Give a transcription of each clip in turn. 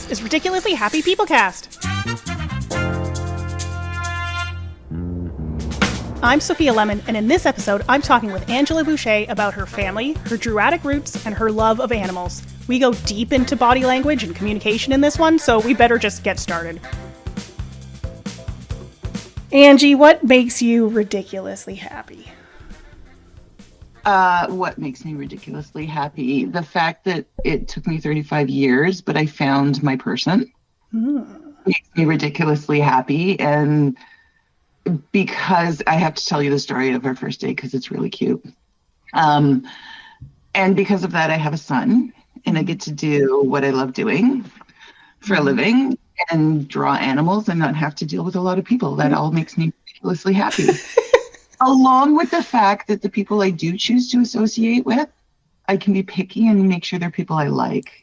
This is Ridiculously Happy Pplcast. I'm Sophia Lemon, and in this episode, I'm talking with Angela Boucher about her family, her Druidic roots, and her love of animals. We go deep into body language and communication in this one, so we better just get started. Angie, what makes you ridiculously happy? What makes me ridiculously happy? The fact that it took me 35 years, but I found my person makes me ridiculously happy. And because I have to tell you the story of our first date because it's really cute. And because of that, I have a son and I get to do what I love doing for a living and draw animals and not have to deal with a lot of people. That all makes me ridiculously happy. Along with the fact that the people I do choose to associate with, I can be picky and make sure they're people I like.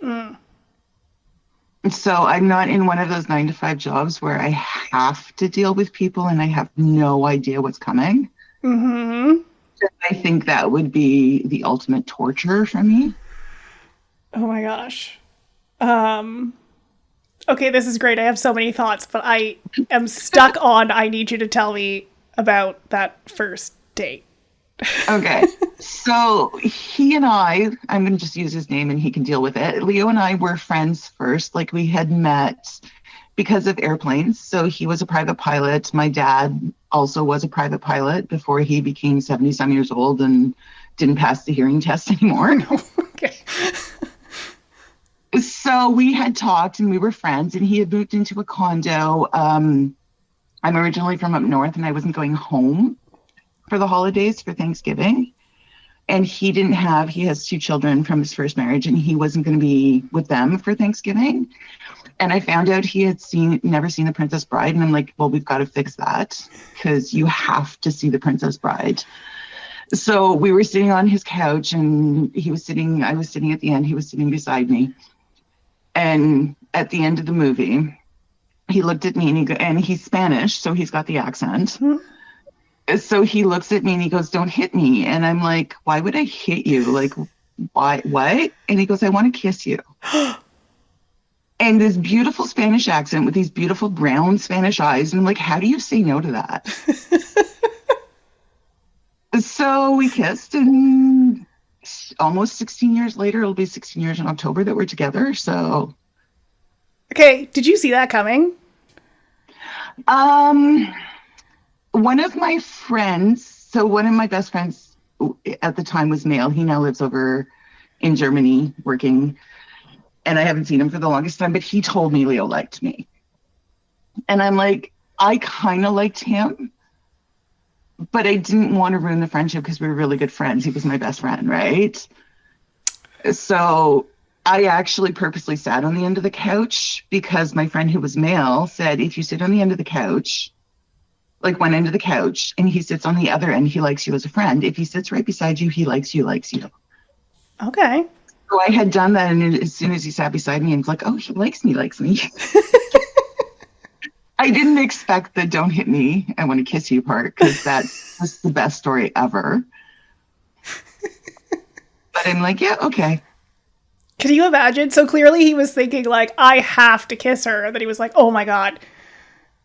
So I'm not in one of those 9-to-5 jobs where I have to deal with people and I have no idea what's coming. I think that would be the ultimate torture for me. Oh my gosh. Okay, this is great. I have so many thoughts, but I am stuck on I need you to tell me about that first date. Okay. So he and I'm going to just use his name and he can deal with it. Leo and I were friends first. Like we had met because of airplanes. So he was a private pilot. My dad also was a private pilot before he became 70-some years old and didn't pass the hearing test anymore. No. Okay. So we had talked and we were friends and he had moved into a condo. I'm originally from up north and I wasn't going home for the holidays for Thanksgiving. And he has 2 children from his first marriage and he wasn't going to be with them for Thanksgiving. And I found out he had never seen The Princess Bride. And I'm like, well, we've got to fix that because you have to see The Princess Bride. So we were sitting on his couch and I was sitting at the end, he was sitting beside me. And at the end of the movie, he looked at me and he's Spanish, so he's got the accent. So he looks at me and he goes, "Don't hit me." And I'm like, "Why would I hit you? Like, why? What?" And he goes, "I want to kiss you." And this beautiful Spanish accent with these beautiful brown Spanish eyes. And I'm like, how do you say no to that? So we kissed and almost 16 years later, it'll be 16 years in October that we're together. So. Okay. Did you see that coming? One of my best friends at the time was male. He now lives over in Germany working, and I haven't seen him for the longest time, but he told me Leo liked me. And I'm like, I kind of liked him, but I didn't want to ruin the friendship because we were really good friends. He was my best friend, right? So I actually purposely sat on the end of the couch because my friend who was male said, if you sit on the end of the couch, like one end of the couch, and he sits on the other end, he likes you as a friend. If he sits right beside you, he likes you. Okay. So I had done that, and as soon as he sat beside me, I was like, oh, he likes me. I didn't expect the "don't hit me, I want to kiss you" part, because that's just the best story ever. But I'm like, yeah, okay. Can you imagine? So clearly he was thinking, like, I have to kiss her. And then he was like, oh my God.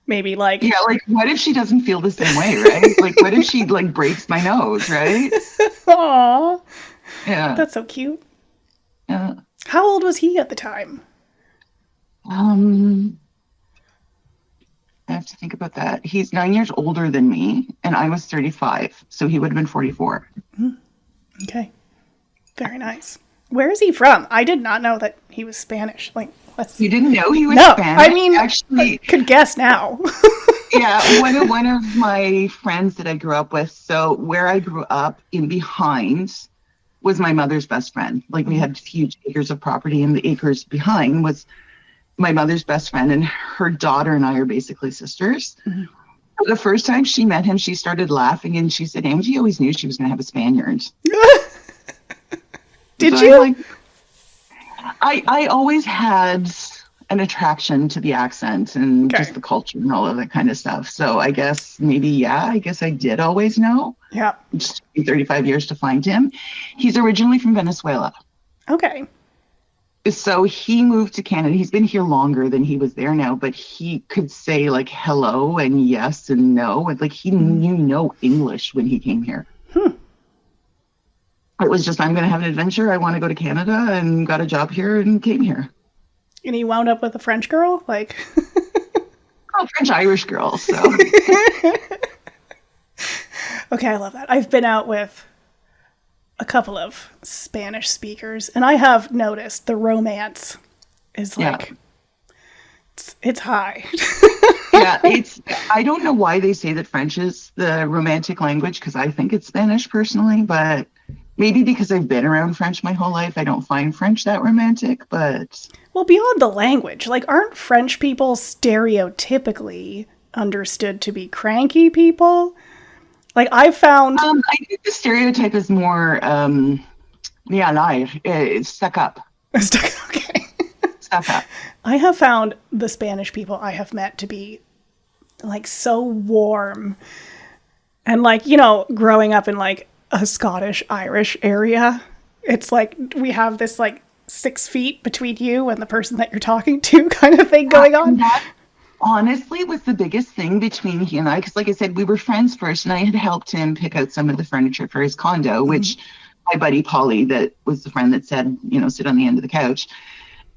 Maybe like. Yeah, like, what if she doesn't feel the same way, right? Like, what if she, like, breaks my nose, right? Aww. Yeah. That's so cute. Yeah. How old was he at the time? I have to think about that. He's 9 years older than me, and I was 35, so he would have been 44. Okay. Very nice. Where is he from? I did not know that he was Spanish. Like, you didn't know he was Spanish? I mean, actually, I could guess now. Yeah, one of my friends that I grew up with, so where I grew up in behind was my mother's best friend. Like, we had huge acres of property, and the acres behind was my mother's best friend, and her daughter and I are basically sisters. The first time she met him, she started laughing, and she said, Angie always knew she was going to have a Spaniard. Did you? Like, I always had an attraction to the accent and just the culture and all of that kind of stuff. So I guess I did always know. Yeah. It just took me 35 years to find him. He's originally from Venezuela. Okay. So he moved to Canada. He's been here longer than he was there now, but he could say like hello and yes and no. And like he knew no English when he came here. It was just, I'm going to have an adventure. I want to go to Canada, and got a job here and came here. And he wound up with a French girl? Like, oh, French-Irish girl. So. Okay, I love that. I've been out with a couple of Spanish speakers, and I have noticed the romance is like, it's high. Yeah, I don't know why they say that French is the romantic language, because I think it's Spanish personally, but maybe because I've been around French my whole life, I don't find French that romantic, but... Well, beyond the language, like, aren't French people stereotypically understood to be cranky people? Like, I've found... I think the stereotype is more, it's stuck up. Okay. Stuck up. I have found the Spanish people I have met to be, like, so warm. And, like, you know, growing up in, like, a Scottish-Irish area, it's like we have this, like, 6 feet between you and the person that you're talking to kind of thing going on. That honestly was the biggest thing between he and I, because like I said, we were friends first, and I had helped him pick out some of the furniture for his condo, which my buddy Polly, that was the friend that said, you know, sit on the end of the couch.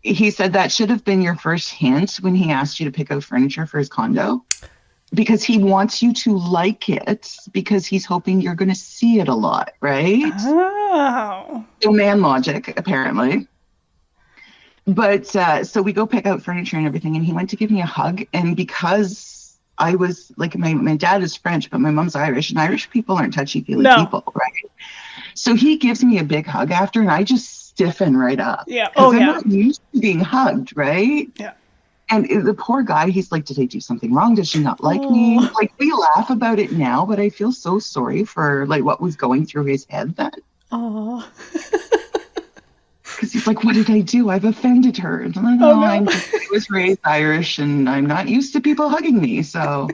He said that should have been your first hint when he asked you to pick out furniture for his condo, because he wants you to like it, because he's hoping you're going to see it a lot, right? Oh. So man logic, apparently. But so we go pick out furniture and everything, and he went to give me a hug. And because I was like, my dad is French, but my mom's Irish, and Irish people aren't touchy-feely people, right? So he gives me a big hug after, and I just stiffen right up. Yeah. Oh, I'm yeah. not used to being hugged, right? Yeah. And the poor guy, he's like, did I do something wrong? Does she not like me? Like, we laugh about it now, but I feel so sorry for like what was going through his head then. Oh. Because he's like, what did I do? I've offended her. And I'm like, no. I was raised Irish, and I'm not used to people hugging me. So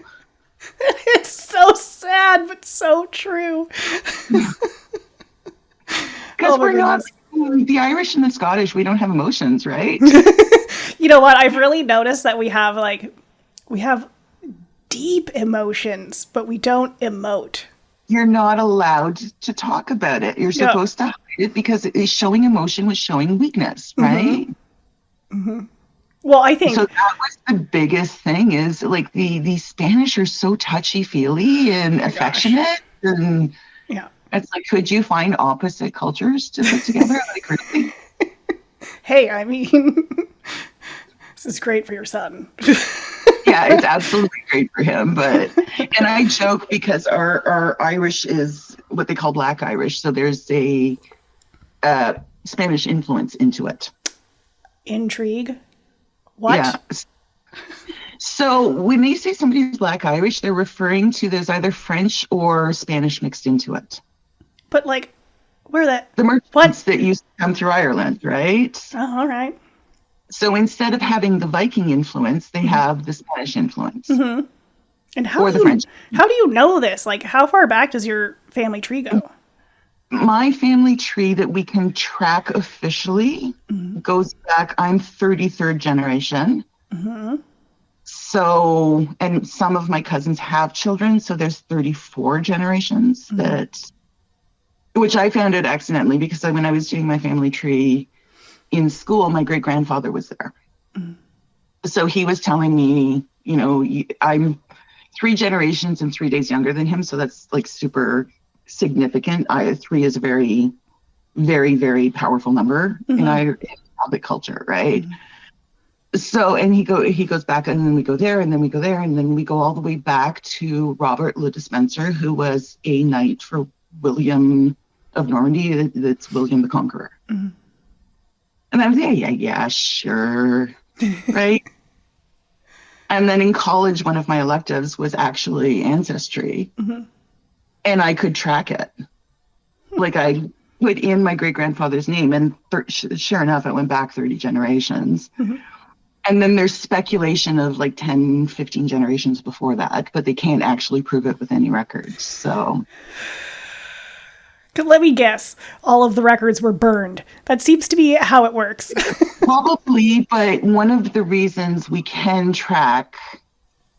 It's so sad, but so true. because we're not the Irish and the Scottish, we don't have emotions, right? You know what? I've really noticed that we have deep emotions, but we don't emote. You're not allowed to talk about it. You're supposed to hide it, because showing emotion was showing weakness, right? Well, I think so. That was the biggest thing. Is like the Spanish are so touchy-feely and affectionate, and it's like, could you find opposite cultures to put together? Like, really? Hey, I mean, this is great for your son. Yeah, it's absolutely great for him. But, and I joke because our Irish is what they call Black Irish. So there's a Spanish influence into it. Intrigue. What? Yeah. So when they say somebody's Black Irish, they're referring to there's either French or Spanish mixed into it. But like, where that? The merchants that used to come through Ireland, right? Oh, all right. So instead of having the Viking influence, they have the Spanish influence. Mm-hmm. And or the French. How do you know this? Like, how far back does your family tree go? My family tree that we can track officially goes back, I'm 33rd generation. So, and some of my cousins have children, so there's 34 generations which I found out accidentally, because when I was doing my family tree in school, my great-grandfather was there. So he was telling me, you know, I'm 3 generations and 3 days younger than him, so that's like super significant. 3 is a very, very, very powerful number in Catholic culture, right? So, and he goes back, and then we go there, and then we go there, and then we go all the way back to Robert Le Despencer, who was a knight for William of Normandy. That's William the Conqueror. And I was yeah, sure, right? And then in college, one of my electives was actually Ancestry, and I could track it. Like, I put in my great-grandfather's name, and sure enough, it went back 30 generations. And then there's speculation of like 10, 15 generations before that, but they can't actually prove it with any records. So, Let me guess. All of the records were burned. That seems to be how it works. Probably, but one of the reasons we can track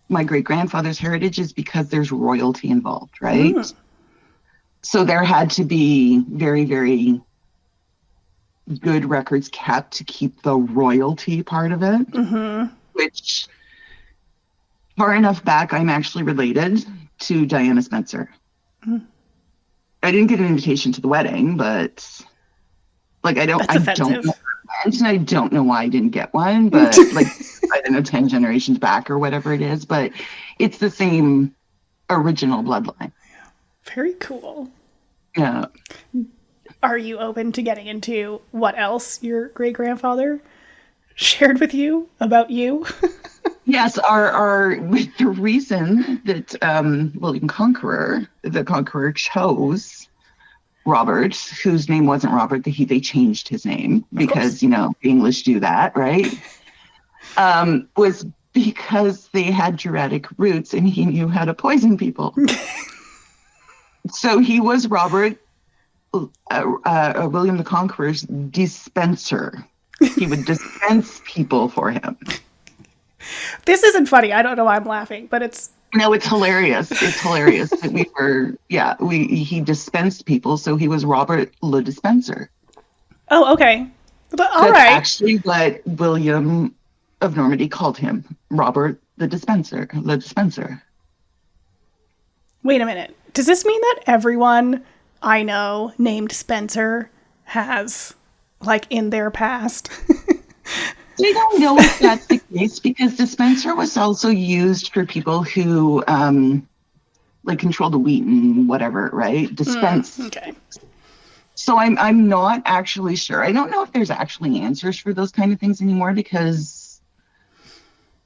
my great-grandfather's heritage is because there's royalty involved, right? So there had to be very, very good records kept to keep the royalty part of it, which far enough back, I'm actually related to Diana Spencer. I didn't get an invitation to the wedding, but like I don't know her event, and I don't know why I didn't get one, but like I don't know, 10 generations back or whatever it is, but it's the same original bloodline. Very cool. Yeah. Are you open to getting into what else your great-grandfather shared with you about you? Yes, the reason that William the Conqueror chose Robert, whose name wasn't Robert, they changed his name because, the English do that, right? Was because they had Druidic roots and he knew how to poison people. So he was Robert, William the Conqueror's dispenser. He would dispense people for him. This isn't funny. I don't know why I'm laughing, but it's... No, it's hilarious. It's hilarious that he dispensed people, so he was Robert le Dispenser. Oh, okay. But, all That's right. actually what William of Normandy called him, Robert le Dispenser. Wait a minute. Does this mean that everyone I know named Spencer has, like, in their past? We don't know if that's the case because dispenser was also used for people who control the wheat and whatever, right? Dispense. Okay. So I'm not actually sure. I don't know if there's actually answers for those kind of things anymore because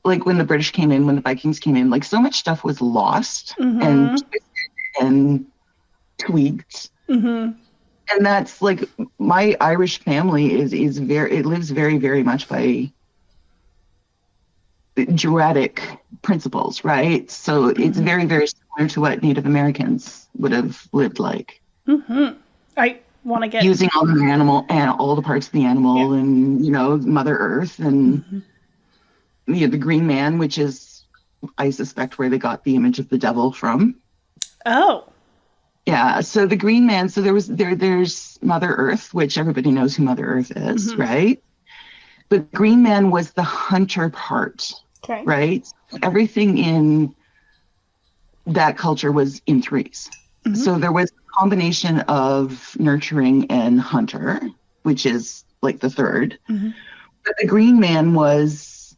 like when the British came in, when the Vikings came in, like so much stuff was lost and tweaked. And that's like my Irish family it lives very, very much by Druidic principles, right? So it's very, very similar to what Native Americans would have lived like. I want to get using all the animal and all the parts of the animal and Mother Earth and the Green Man, which is I suspect where they got the image of the devil from. Oh. Yeah, so the Green Man, so there's Mother Earth, which everybody knows who Mother Earth is, right? But Green Man was the hunter part, right? Everything in that culture was in threes. So there was a combination of nurturing and hunter, which is like the third. But the Green Man was,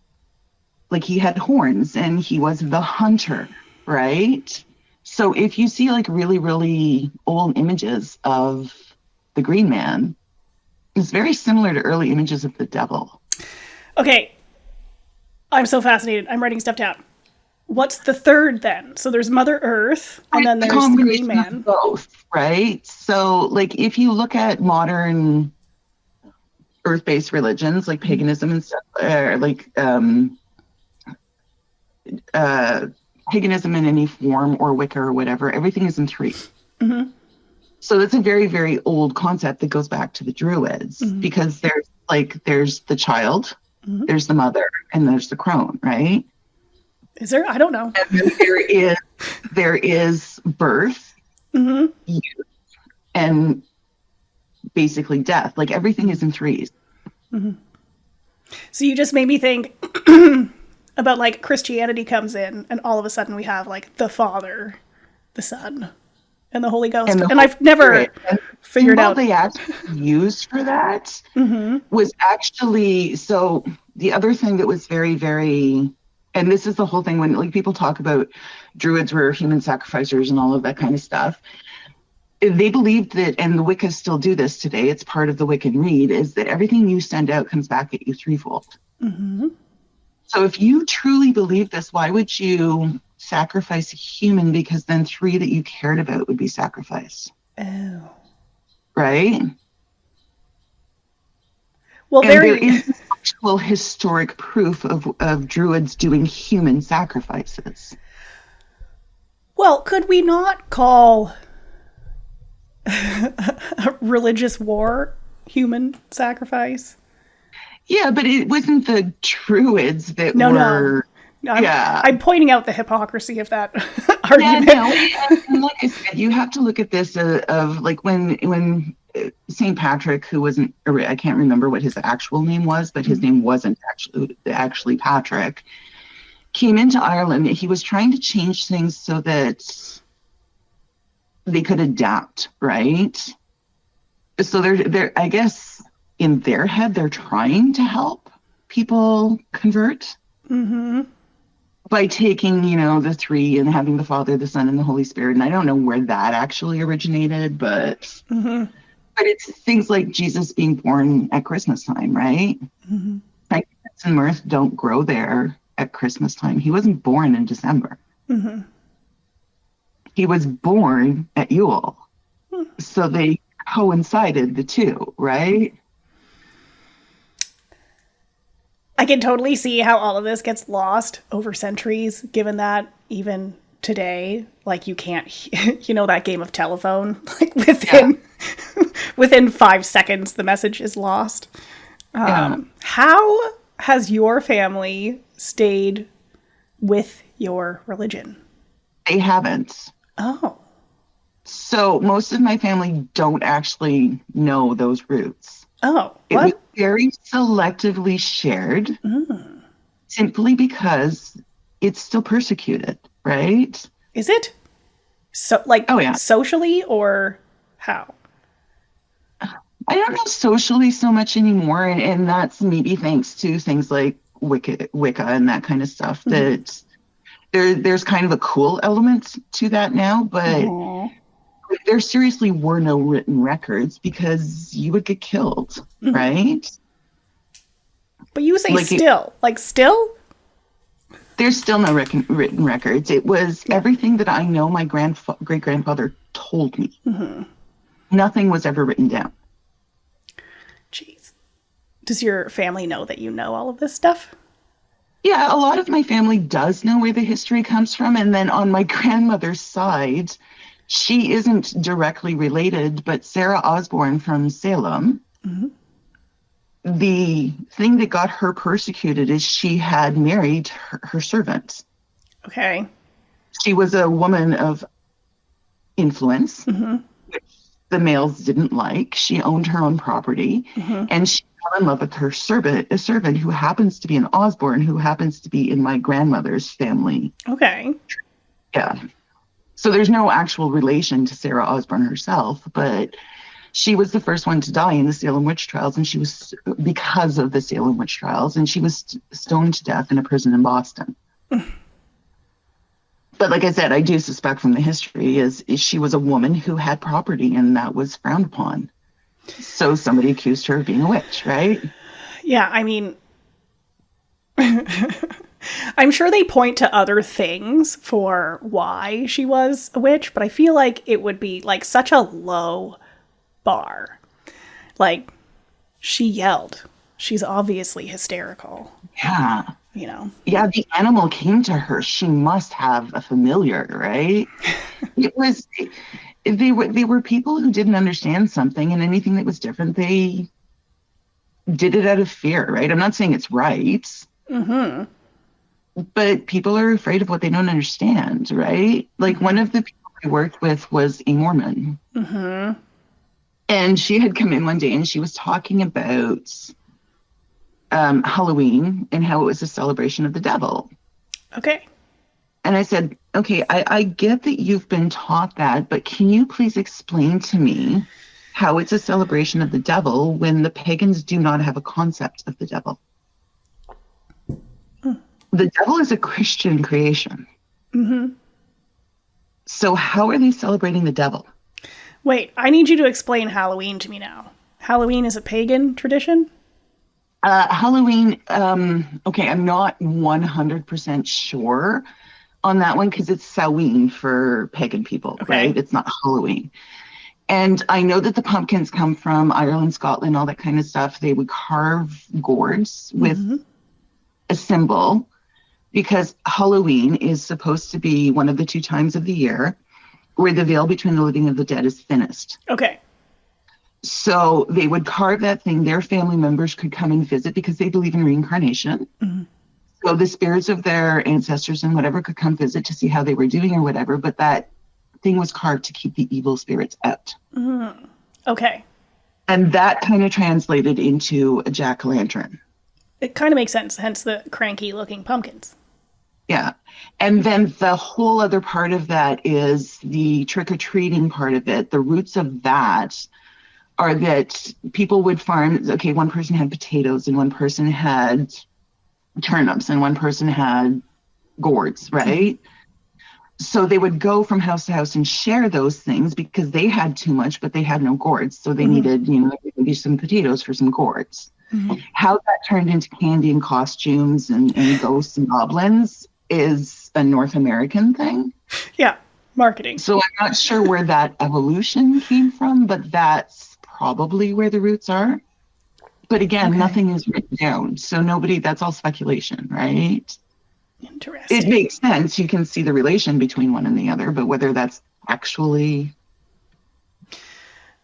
like he had horns and he was the hunter, right? So if you see like really, really old images of the Green Man, it's very similar to early images of the devil. Okay. I'm so fascinated. I'm writing stuff down. What's the third then? So there's Mother Earth and then there's the Green Man. Both, right? So like if you look at modern earth-based religions like paganism and stuff, paganism in any form or Wicca or whatever, everything is in three. So that's a very, very old concept that goes back to the Druids because there's the child, there's the mother, and there's the crone, right? Is there? I don't know. And then there is birth, youth, and basically death. Like everything is in threes. So you just made me think about like Christianity comes in and all of a sudden we have like the Father, the Son, and the Holy Ghost. And I've never figured out. They actually used for that was actually, so the other thing that was very, very, and this is the whole thing when like people talk about Druids were human sacrificers and all of that kind of stuff. They believed that, and the Wiccas still do this today, it's part of the Wiccan Rede, is that everything you send out comes back at you threefold. So if you truly believe this, why would you sacrifice a human? Because then three that you cared about would be sacrificed. Oh. Right? Well, and there is actual historic proof of Druids doing human sacrifices. Well, could we not call religious war, human sacrifice. Yeah, but it wasn't the Druids that No, were. no. Yeah. I'm pointing out the hypocrisy of that Yeah, argument. no. And like I said, you have to look at this of like when St. Patrick, who wasn't, I can't remember what his actual name was, but his name wasn't actually Patrick, came into Ireland. He was trying to change things so that they could adapt, right? So they're I guess in their head they're trying to help people convert by taking, the three and having the Father, the Son, and the Holy Spirit. And I don't know where that actually originated, but it's things like Jesus being born at Christmas time, right? Frankincense and myrrh don't grow there at Christmas time. He wasn't born in December. He was born at Yule. So they coincided, the two, right? I can totally see how all of this gets lost over centuries, given that even today, like you can't, that game of telephone, like within 5 seconds, the message is lost. How has your family stayed with your religion? They haven't. Oh. So most of my family don't actually know those roots. Oh, it was very selectively shared simply because it's still persecuted, right? Is it? So, socially, or how? I don't know socially so much anymore, and that's maybe thanks to things like Wicca and that kind of stuff, that there's kind of a cool element to that now, but there seriously were no written records because you would get killed, right? But you say still? There's still no written records. It was everything that I know my great-grandfather told me. Nothing was ever written down. Jeez. Does your family know that you know all of this stuff? Yeah, a lot of my family does know where the history comes from. And then on my grandmother's side, she isn't directly related, but Sarah Osborne from Salem, the thing that got her persecuted is she had married her servant. Okay. She was a woman of influence, which the males didn't like. She owned her own property, and she fell in love with her servant, a servant who happens to be an Osborne, who happens to be in my grandmother's family. Okay. Yeah. So there's no actual relation to Sarah Osborne herself, but she was the first one to die in the Salem witch trials, and she was, because of the Salem witch trials, and she was stoned to death in a prison in Boston. But like I said, I do suspect from the history is she was a woman who had property, and that was frowned upon. So somebody accused her of being a witch, right? Yeah, I mean, I'm sure they point to other things for why she was a witch, but I feel like it would be like such a low bar. Like, she yelled. She's obviously hysterical. Yeah. Yeah, the animal came to her. She must have a familiar, right? They were people who didn't understand something, and anything that was different, they did it out of fear, right? I'm not saying it's right. But people are afraid of what they don't understand, right? Like one of the people I worked with was a Mormon. And she had come in one day and she was talking about Halloween and how it was a celebration of the devil. Okay. And I said, okay, I get that you've been taught that, but can you please explain to me how it's a celebration of the devil when the pagans do not have a concept of the devil? The devil is a Christian creation. So how are they celebrating the devil? Wait, I need you to explain Halloween to me now. Halloween is a pagan tradition? Halloween, okay, I'm not 100% sure on that one because it's Samhain for pagan people, right? It's not Halloween. And I know that the pumpkins come from Ireland, Scotland, all that kind of stuff. They would carve gourds with a symbol, because Halloween is supposed to be one of the 2 times of the year where the veil between the living and the dead is thinnest. Okay. So they would carve that thing. Their family members could come and visit because they believe in reincarnation. Mm-hmm. So the spirits of their ancestors and whatever could come visit to see how they were doing or whatever. But that thing was carved to keep the evil spirits out. Mm. Okay. And that kind of translated into a jack-o'-lantern. It kind of makes sense, hence the cranky looking pumpkins. Yeah. And then the whole other part of that is the trick-or-treating part of it. The roots of that are that people would farm, okay, one person had potatoes and one person had turnips and one person had gourds, right? So they would go from house to house and share those things because they had too much, but they had no gourds. So they needed, maybe some potatoes for some gourds. Mm-hmm. How that turned into candy and costumes and ghosts and goblins is a North American thing. Yeah, marketing. So I'm not sure where that evolution came from, but that's probably where the roots are. But again, nothing is written down. So that's all speculation, right? Interesting. It makes sense. You can see the relation between one and the other, but whether that's actually,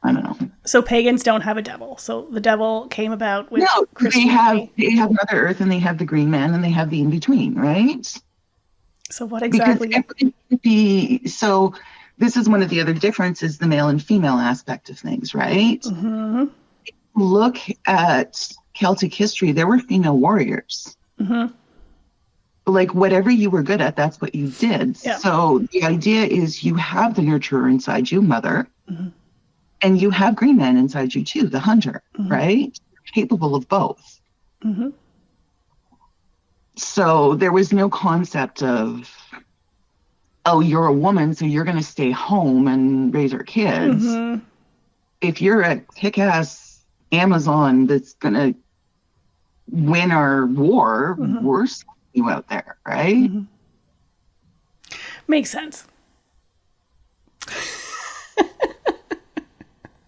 I don't know. So pagans don't have a devil. So the devil came about with Christianity. They have Mother Earth and they have the Green Man and they have the in-between, right? So what exactly? So this is one of the other differences, the male and female aspect of things, right? Mm-hmm. Look at Celtic history. There were female warriors. Mm-hmm. Like whatever you were good at, that's what you did. Yeah. So the idea is you have the nurturer inside you, mother, and you have Green Man inside you too, the hunter, right? Capable of both. Mm-hmm. So there was no concept of, oh, you're a woman, so you're going to stay home and raise our kids. Mm-hmm. If you're a kick-ass Amazon that's going to win our war, we're you out there, right? Mm-hmm. Makes sense.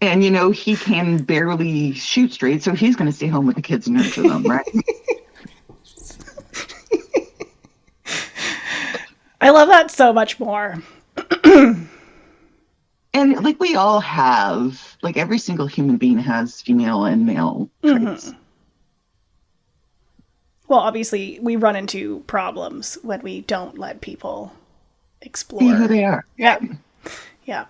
And he can barely shoot straight, so he's going to stay home with the kids and nurture them, right? I love that so much more. And we all have, every single human being has female and male traits. Well, obviously, we run into problems when we don't let people explore. See who they are. Yeah. Yeah.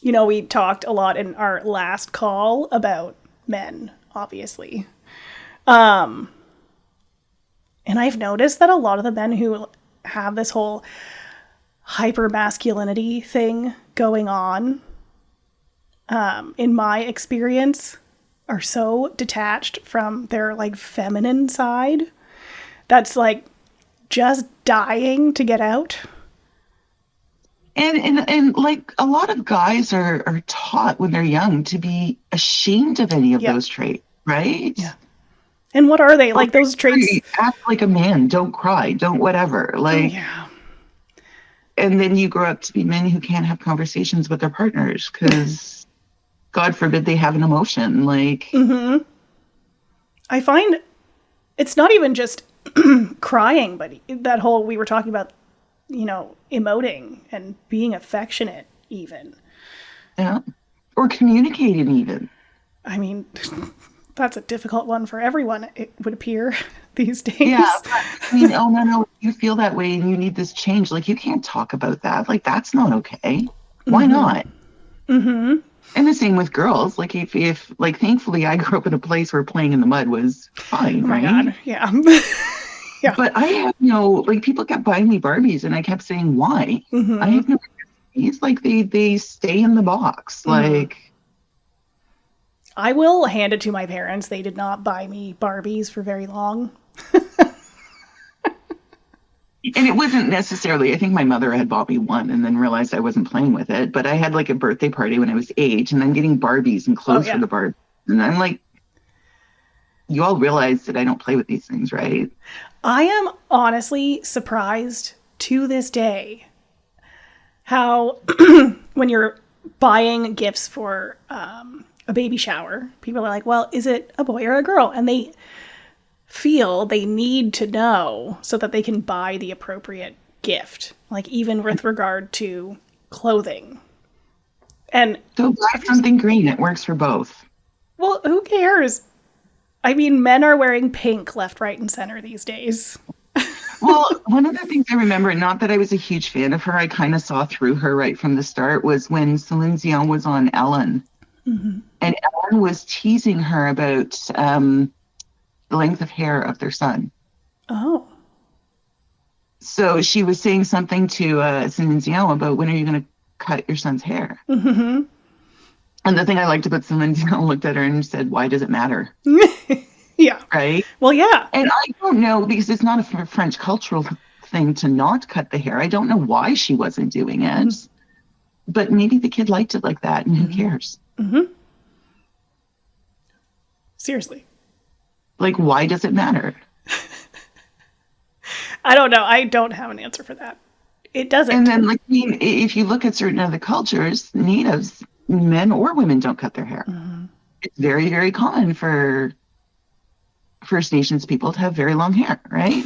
We talked a lot in our last call about men, obviously. And I've noticed that a lot of the men who have this whole hyper-masculinity thing going on, in my experience, are so detached from their feminine side that's just dying to get out. And a lot of guys are taught when they're young to be ashamed of any of those traits, right? Yeah. And what are they? Those traits? Act like a man, don't cry, don't whatever. Yeah. And then you grow up to be men who can't have conversations with their partners because God forbid they have an emotion. I find it's not even just crying, but that whole, we were talking about, emoting and being affectionate even. Yeah. Or communicating even. I mean, that's a difficult one for everyone, it would appear, these days. Yeah. Oh, no, you feel that way and you need this change. You can't talk about that. That's not okay. Why not? Mm-hmm. And the same with girls. If thankfully I grew up in a place where playing in the mud was fine, right? Oh my God, yeah. Yeah. But I have people kept buying me Barbies and I kept saying, why? Mm-hmm. I have no Barbies. They stay in the box. I will hand it to my parents. They did not buy me Barbies for very long. And it wasn't necessarily, I think my mother had bought me one and then realized I wasn't playing with it. But I had a birthday party when I was 8 and then getting Barbies and clothes for the Barbies. And I'm you all realize that I don't play with these things, right? I am honestly surprised to this day how when you're buying gifts for a baby shower, people are like, well, is it a boy or a girl? And they feel they need to know so that they can buy the appropriate gift. Even with regard to clothing. And So buy something green. It works for both. well, who cares? I mean, men are wearing pink left, right, and center these days. Well, one of the things I remember, not that I was a huge fan of her, I kind of saw through her right from the start, was when Celine Dion was on Ellen. Mm-hmm. And Ellen was teasing her about the length of hair of their son. Oh. So she was saying something to Celine Dion about when are you going to cut your son's hair? Mm-hmm. And the thing I liked about Celine Dion looked at her and said, why does it matter? Yeah. Right? Well, yeah. And I don't know, because it's not a French cultural thing to not cut the hair. I don't know why she wasn't doing it. Mm-hmm. But maybe the kid liked it like that, and who cares? Mm-hmm. Seriously. Like, why does it matter? I don't know. I don't have an answer for that. It doesn't. And then, like, I mean, if you look at certain other cultures, natives, men or women don't cut their hair. Mm-hmm. It's very, very common for First Nations people to have very long hair, right?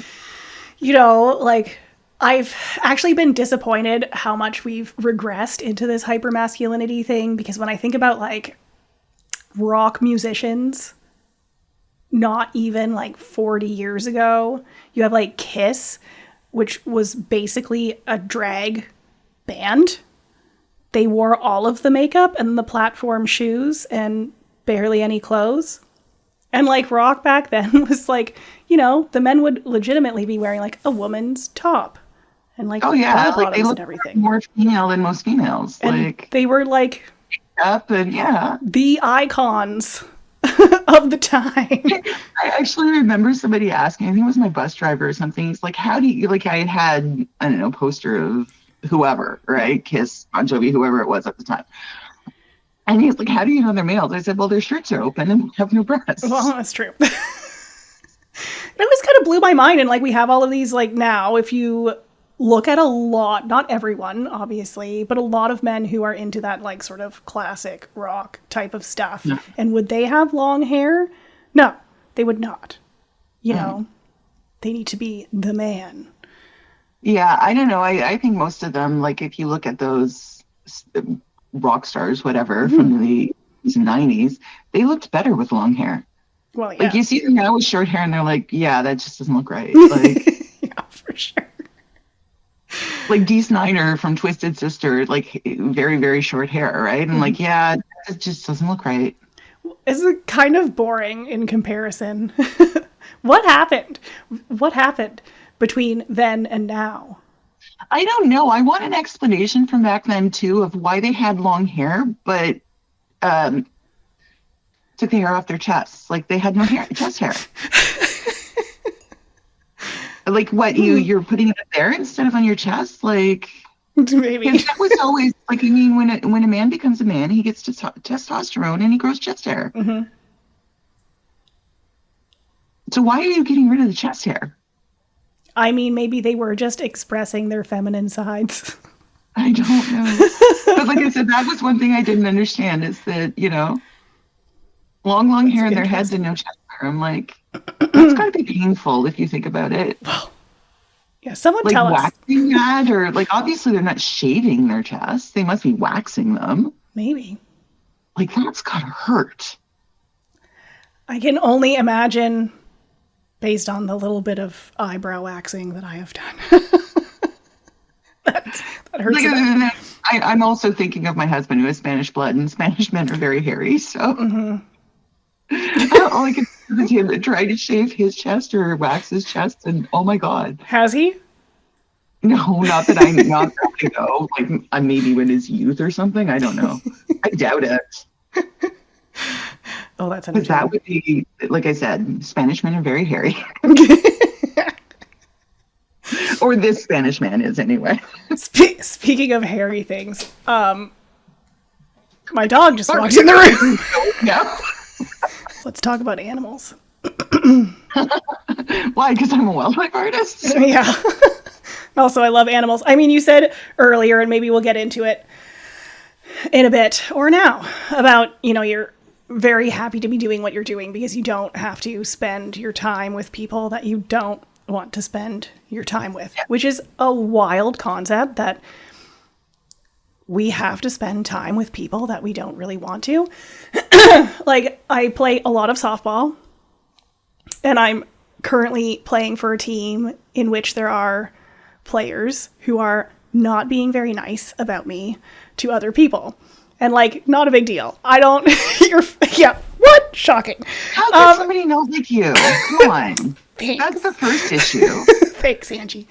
You know, like, I've actually been disappointed how much we've regressed into this hypermasculinity thing, because when I think about, like, rock musicians, not even, like, 40 years ago, you have, like, Kiss, which was basically a drag band. They wore all of the makeup and the platform shoes and barely any clothes. And, like, rock back then was, like, you know, the men would legitimately be wearing, like, a woman's top and, like, oh yeah, like they look and everything. More female than most females. And like they were, like, up and yeah, the icons of the time. I actually remember somebody asking, I think it was my bus driver or something. He's like, how do you, like, I had, I don't know, poster of whoever, right? Kiss, Bon Jovi, whoever it was at the time. And he's like, how do you know they're males? I said, well, their shirts are open and have no breasts. Well, that's true. It always kind of blew my mind. And, like, we have all of these, like, now, if you look at a lot, not everyone, obviously, but a lot of men who are into that, like, sort of classic rock type of stuff. Yeah. And would they have long hair? No, they would not. You know, they need to be the man. Yeah, I don't know. I think most of them, like, if you look at those rock stars, whatever, from the 90s, they looked better with long hair. Well, yeah. Like, you see them now with short hair and they're like, yeah, that just doesn't look right. Like, yeah, for sure. Like Dee Snider from Twisted Sister, like, very, very short hair, right? And like, yeah, it just doesn't look right. It's kind of boring in comparison. What happened? What happened between then and now? I don't know. I want an explanation from back then, too, of why they had long hair, but took the hair off their chests. Like, they had no hair, chest hair. Like, what, you're putting it up there instead of on your chest? Like, maybe. That was always, like, I mean, when a man becomes a man, he gets testosterone and he grows chest hair. Mm-hmm. So why are you getting rid of the chest hair? I mean, maybe they were just expressing their feminine sides. I don't know. But like I said, that was one thing I didn't understand, is that, you know, long hair in their heads and no chest hair. I'm like, that's got to be painful if you think about it. Well, yeah, someone like tell us. Waxing that, or like, obviously they're not shaving their chest. They must be waxing them. Maybe. Like, that's got to hurt. I can only imagine, based on the little bit of eyebrow waxing that I have done. that hurts. Like, I'm also thinking of my husband, who has Spanish blood, and Spanish men are very hairy, so all I can think is him that tried to shave his chest or wax his chest, and oh my God. Has he? No, not that I know. Like, maybe in his youth or something. I don't know. I doubt it. Oh, that's entertaining. But that would be, like I said, Spanish men are very hairy. Or this Spanish man is, anyway. Speaking of hairy things, my dog just walked in the room. Yeah. Let's talk about animals. Why? Because I'm a wildlife artist? Yeah. Also, I love animals. I mean, you said earlier, and maybe we'll get into it in a bit, or now, about, you know, you're very happy to be doing what you're doing because you don't have to spend your time with people that you don't want to spend your time with, which is a wild concept that we have to spend time with people that we don't really want to. Like, I play a lot of softball, and I'm currently playing for a team in which there are players who are not being very nice about me to other people. And, like, not a big deal. I don't, what? Shocking. How could somebody not like you? Come on. Thanks. That's the first issue. Thanks, Angie.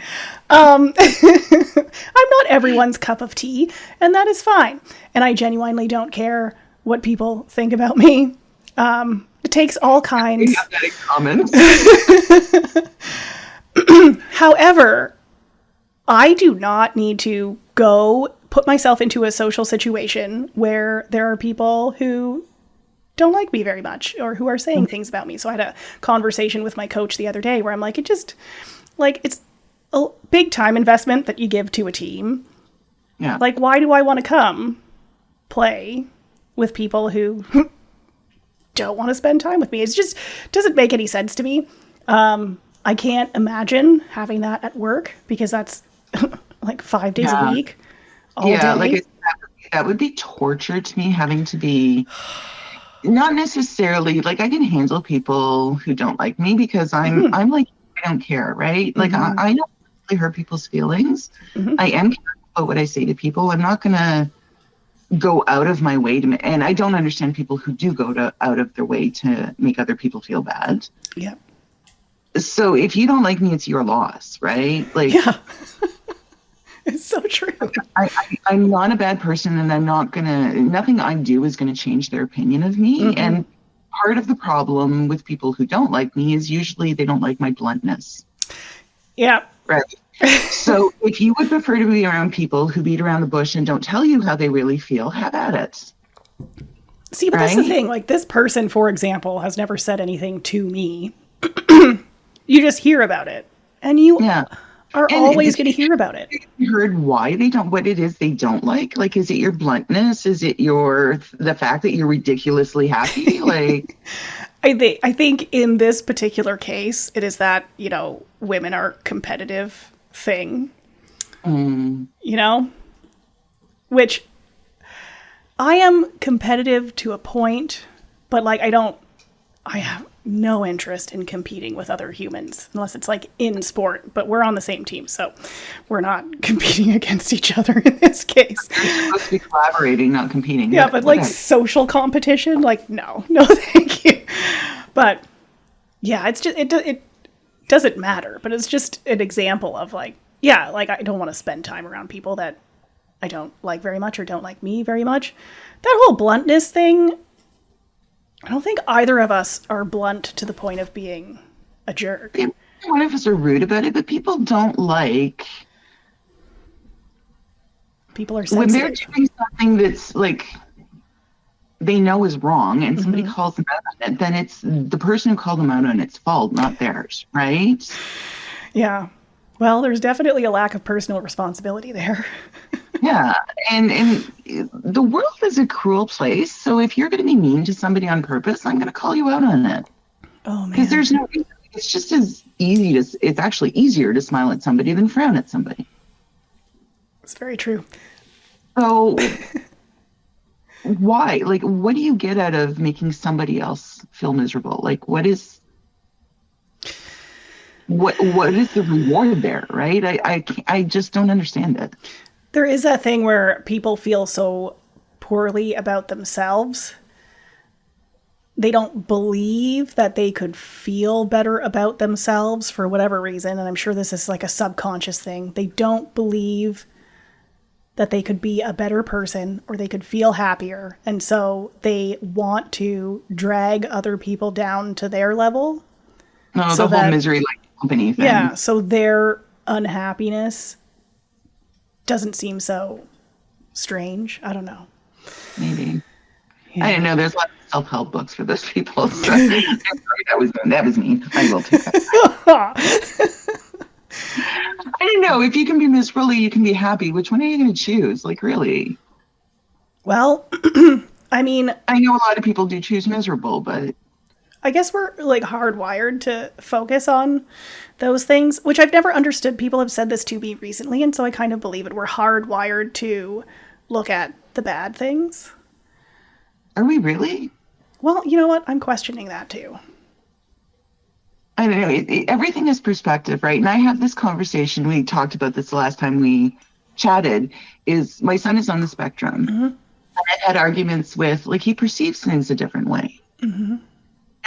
I'm not everyone's cup of tea, and that is fine. And I genuinely don't care what people think about me. It takes all kinds. We have that in common. However, I do not need to go put myself into a social situation where there are people who don't like me very much or who are saying things about me. So I had a conversation with my coach the other day where I'm like, it's a big time investment that you give to a team. Yeah. Like, why do I want to come play with people who don't want to spend time with me? It just doesn't make any sense to me. I can't imagine having that at work because that's like 5 days a week. All day. Like that would be torture to me, having to be not necessarily like I can handle people who don't like me because I'm like, I don't care, right? Like I don't really hurt people's feelings. I am careful about what I say to people. I'm not gonna go out of my way to, and I don't understand people who do go out of their way to make other people feel bad. Yeah. So if you don't like me, it's your loss, right? Like, yeah. It's so true. I'm not a bad person, and I'm not nothing I do is gonna change their opinion of me. And part of the problem with people who don't like me is usually they don't like my bluntness. Yeah. Right. So if you would prefer to be around people who beat around the bush and don't tell you how they really feel, have at it. See, but that's the thing. Like, this person, for example, has never said anything to me. You just hear about it. And you are always going to hear about it. You heard why they don't, what it is they don't like? Like, is it your bluntness? Is it the fact that you're ridiculously happy? Like, I think in this particular case, it is that, women are competitive thing, which I am competitive to a point, but like, I have no interest in competing with other humans unless it's like in sport, but we're on the same team. So we're not competing against each other in this case. You're supposed to be collaborating, not competing. Yeah, but like social competition, like, no, thank you. But yeah, it's just, it doesn't matter, but it's just an example of like, yeah, like I don't want to spend time around people that I don't like very much or don't like me very much. That whole bluntness thing, I don't think either of us are blunt to the point of being a jerk. One of us are rude about it, but people don't like... People are sensitive. When they're doing something that's like they know is wrong and somebody calls them out on it, then it's the person who called them out on it's fault, not theirs, right? Yeah. Well, there's definitely a lack of personal responsibility there. Yeah, and the world is a cruel place. So if you're going to be mean to somebody on purpose, I'm going to call you out on it. Oh man, because there's no. It's just as easy to. It's actually easier to smile at somebody than frown at somebody. It's very true. So why? Like, what do you get out of making somebody else feel miserable? Like, what is the reward there, right? I just don't understand it. There is that thing where people feel so poorly about themselves. They don't believe that they could feel better about themselves for whatever reason. And I'm sure this is like a subconscious thing. They don't believe that they could be a better person or they could feel happier. And so they want to drag other people down to their level. No, so the whole misery like company thing. Yeah, so their unhappiness doesn't seem so strange. I don't know. Maybe. Yeah. I don't know. There's a lot of self-help books for those people. So I'm sorry, that was mean. I will take that. I don't know. If you can be miserable, you can be happy. Which one are you going to choose? Like, really? Well, I mean, I know a lot of people do choose miserable, but I guess we're like hardwired to focus on those things, which I've never understood. People have said this to me recently, and so I kind of believe it. We're hardwired to look at the bad things. Are we really? Well, you know what? I'm questioning that too. I don't know. Everything is perspective, right? And I have this conversation. We talked about this the last time we chatted. Is my son is on the spectrum. Mm-hmm. And I've had arguments with, like, he perceives things a different way. Mm-hmm.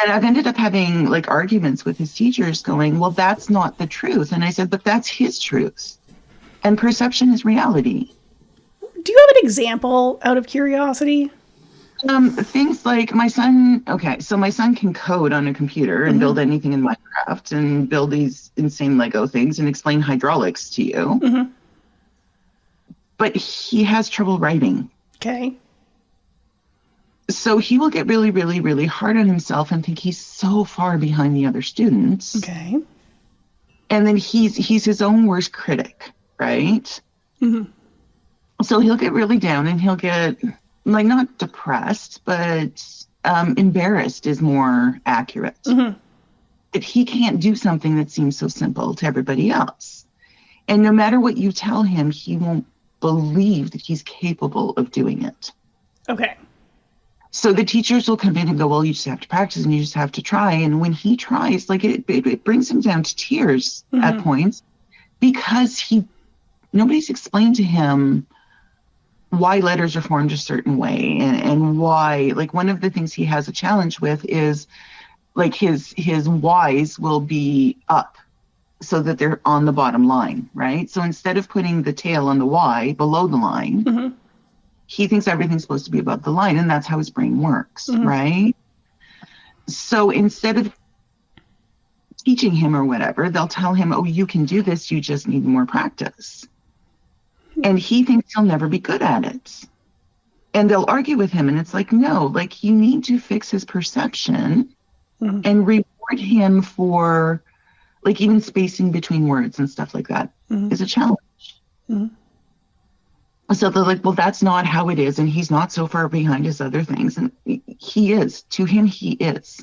And I've ended up having, like, arguments with his teachers going, well, that's not the truth. And I said, but that's his truth. And perception is reality. Do you have an example out of curiosity? Things like my son, so my son can code on a computer and build anything in Minecraft and build these insane Lego things and explain hydraulics to you. Mm-hmm. But he has trouble writing. Okay. So he will get really, really, really hard on himself and think he's so far behind the other students. Okay. And then he's his own worst critic, right? Mm-hmm. So he'll get really down and he'll get, like, not depressed, but embarrassed is more accurate. Mm-hmm. That he can't do something that seems so simple to everybody else. And no matter what you tell him, he won't believe that he's capable of doing it. Okay. So the teachers will come in and go, well, you just have to practice and you just have to try. And when he tries, like, it brings him down to tears at points because nobody's explained to him why letters are formed a certain way and why, like, one of the things he has a challenge with is, like, his Y's will be up so that they're on the bottom line, right? So instead of putting the tail on the Y below the line, he thinks everything's supposed to be above the line, and that's how his brain works, right? So instead of teaching him or whatever, they'll tell him, oh, you can do this, you just need more practice. And he thinks he'll never be good at it. And they'll argue with him, and it's like, no, like, you need to fix his perception and reward him for, like, even spacing between words and stuff like that is a challenge. So they're like, well, that's not how it is, and he's not so far behind his other things. And he is. To him, he is.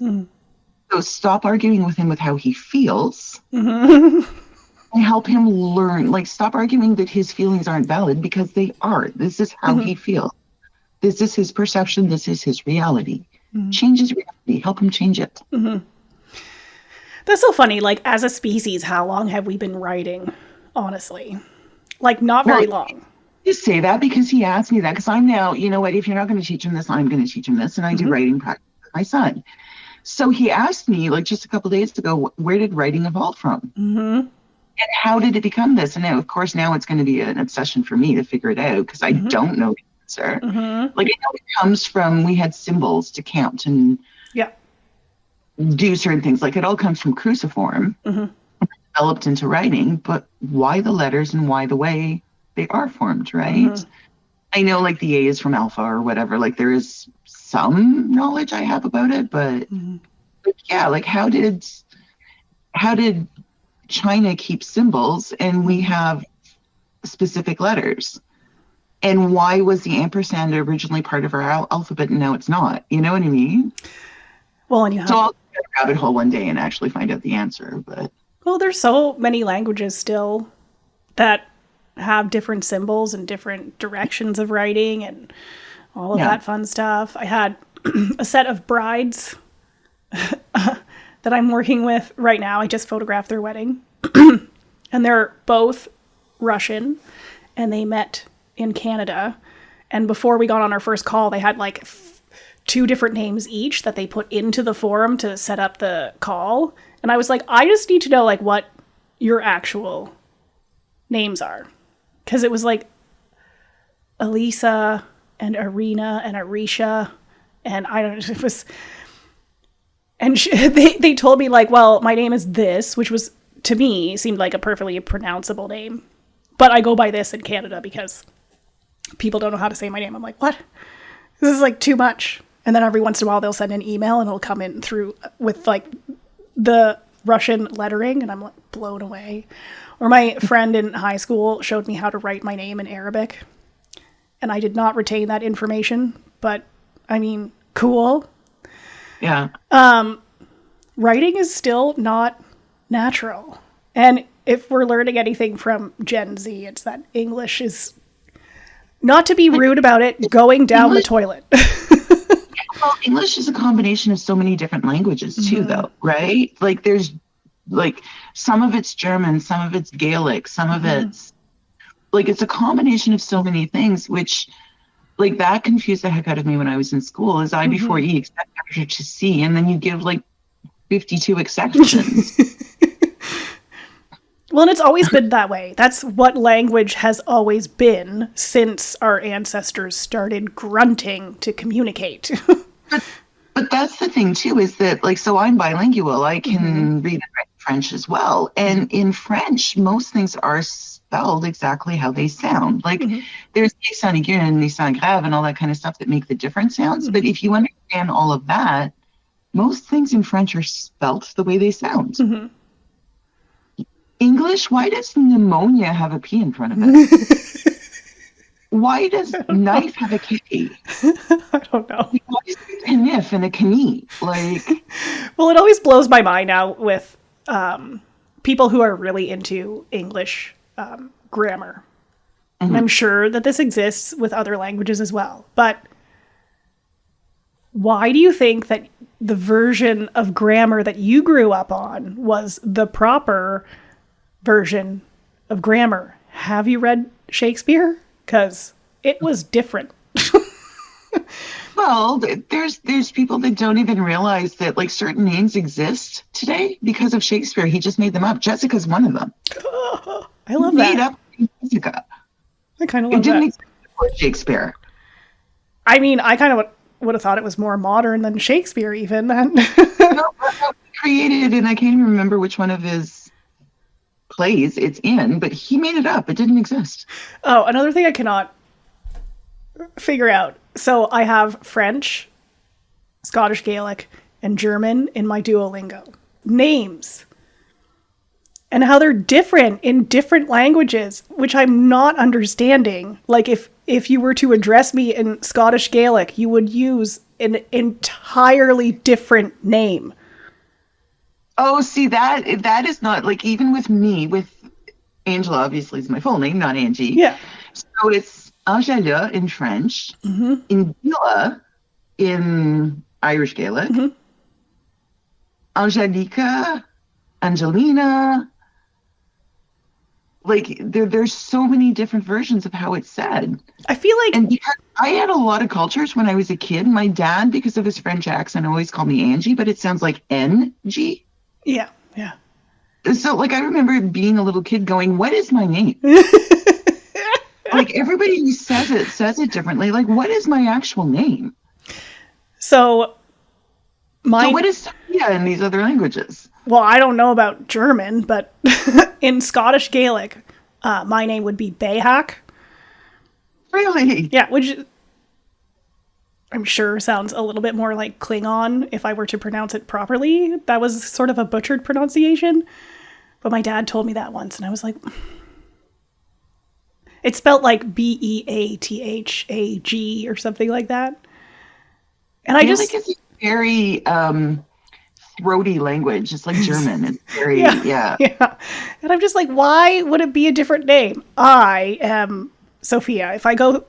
So stop arguing with him with how he feels. And help him learn, like, stop arguing that his feelings aren't valid because they are. This is how he feels. This is his perception. This is his reality. Change his reality. Help him change it. That's so funny. Like, as a species, how long have we been writing? Honestly, like, not very long. You say that because he asked me that, because I'm now, you know what, if you're not going to teach him this, I'm going to teach him this. And I do writing practice with my son. So he asked me, like, just a couple of days ago, where did writing evolve from? And how did it become this? And now, of course, now it's going to be an obsession for me to figure it out because I don't know the answer. Like, I know it comes from, we had symbols to count and do certain things. Like, it all comes from cruciform, developed into writing, but why the letters and why the way they are formed, right? I know, like, the A is from alpha or whatever. Like, there is some knowledge I have about it, but yeah, like, how did China keep symbols and we have specific letters? And why was the ampersand originally part of our alphabet and now it's not? You know what I mean? Well, and you have... So I'll get a rabbit hole one day and actually find out the answer. But well, there's so many languages still that have different symbols and different directions of writing and all of that fun stuff. I had a set of brides that I'm working with right now. I just photographed their wedding. And they're both Russian, and they met in Canada. And before we got on our first call, they had like 2 different names each that they put into the forum to set up the call. And I was like, I just need to know, like, what your actual names are. Because it was like Elisa and Arena and Arisha. And I don't know, it was... And they told me, like, well, my name is this, which was, to me, seemed like a perfectly pronounceable name. But I go by this in Canada because people don't know how to say my name. I'm like, what? This is, like, too much. And then every once in a while they'll send an email and it'll come in through with, like, the Russian lettering. And I'm, like, blown away. Or my friend in high school showed me how to write my name in Arabic. And I did not retain that information. But, I mean, cool. Yeah. Writing is still not natural. And if we're learning anything from Gen Z, it's that English is Not to be rude about it, going down the toilet. Well, English is a combination of so many different languages too, though, right? Like there's like some of it's German, some of it's Gaelic, some of it's like it's a combination of so many things, which like that confused the heck out of me when I was in school. Is I before E, except after to C, and then you give like 52 exceptions. Well, and it's always been that way. That's what language has always been since our ancestors started grunting to communicate. But that's the thing too, is that like, so I'm bilingual. I can read and write French as well. And in French, most things are spelled exactly how they sound. Like there's les sons aigus and les sons graves and all that kind of stuff that make the different sounds. But if you understand all of that, most things in French are spelt the way they sound. English, why does pneumonia have a P in front of it? Why does knife have a K? I don't know. Why is there a kniff and a knee? Like, well, it always blows my mind now with people who are really into English grammar. And I'm sure that this exists with other languages as well. But why do you think that the version of grammar that you grew up on was the proper version of grammar? Have you read Shakespeare? Because it was different. Well, there's people that don't even realize that like certain names exist today because of Shakespeare. He just made them up. Jessica's one of them. I love he that. Made up Jessica. I kind of love it didn't that. exist before Shakespeare. I mean, I kind of would have thought it was more modern than Shakespeare even. No, created, and I can't even remember which one of his plays it's in, but he made it up. It didn't exist. Oh, another thing I cannot figure out. So I have French, Scottish Gaelic, and German in my Duolingo. Names. And how they're different in different languages, which I'm not understanding. Like if you were to address me in Scottish Gaelic, you would use an entirely different name. Oh, see, that is not, like, even with me, with Angela, obviously is my full name, not Angie. Yeah. So it's Angela in French, Ingela in Irish Gaelic, Angelica, Angelina. Like, there's so many different versions of how it's said. I feel like... And because I had a lot of cultures when I was a kid. My dad, because of his French accent, always called me Angie, but it sounds like N-G. Yeah, yeah. So, like, I remember being a little kid going, what is my name? Like, everybody who says it differently. Like, what is my actual name? So what is Sophia in these other languages? Well, I don't know about German, but in Scottish Gaelic, my name would be Bayhak. Really? Yeah, which I'm sure sounds a little bit more like Klingon if I were to pronounce it properly. That was sort of a butchered pronunciation. But my dad told me that once, and I was like... It's spelled like Beathag or something like that. And I just... like it's a very throaty language. It's like German. It's very... Yeah. And I'm just like, why would it be a different name? I am Sophia. If I go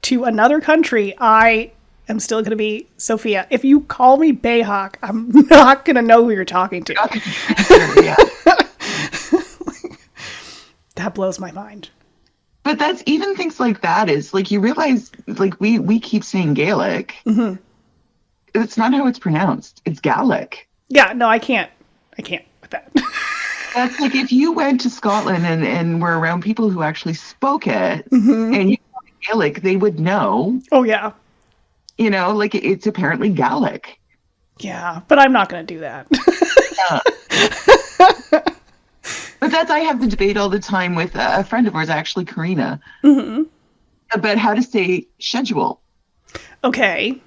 to another country, I am still going to be Sophia. If you call me Bayhawk, I'm not going to know who you're talking to. Yeah. That blows my mind. But that's even things like that is like you realize like we keep saying Gaelic. It's not how it's pronounced. It's Gaelic. Yeah, no, I can't with that. That's like if you went to Scotland and were around people who actually spoke it and you spoke Gaelic, they would know. Oh, yeah. You know, like it's apparently Gaelic. Yeah, but I'm not going to do that. But I have the debate all the time with a friend of ours, actually, Karina, about how to say schedule. Okay.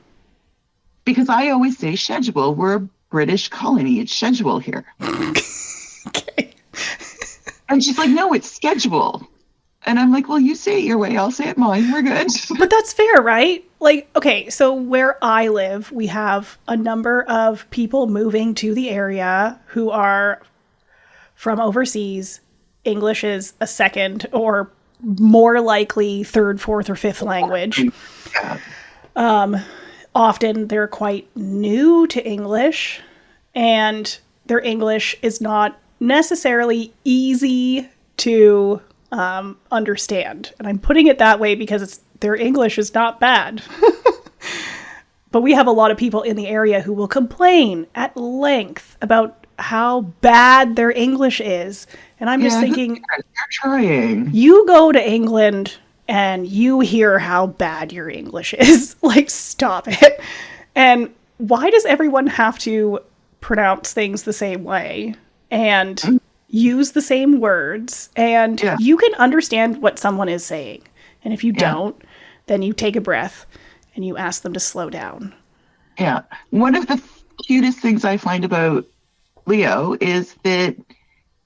Because I always say schedule. We're a British colony. It's schedule here. Okay. And she's like, no, it's schedule. And I'm like, well, you say it your way. I'll say it mine. We're good. But that's fair, right? Like, okay, so where I live, we have a number of people moving to the area who are from overseas. English is a second or more likely third, fourth, or fifth language. Often they're quite new to English, and their English is not necessarily easy to understand. And I'm putting it that way because their English is not bad. But we have a lot of people in the area who will complain at length about how bad their English is. And I'm just thinking, you're trying. You go to England and you hear how bad your English is. Like, stop it. And why does everyone have to pronounce things the same way and use the same words? And you can understand what someone is saying. And if you don't, then you take a breath and you ask them to slow down. Yeah. One of the cutest things I find about Leo is that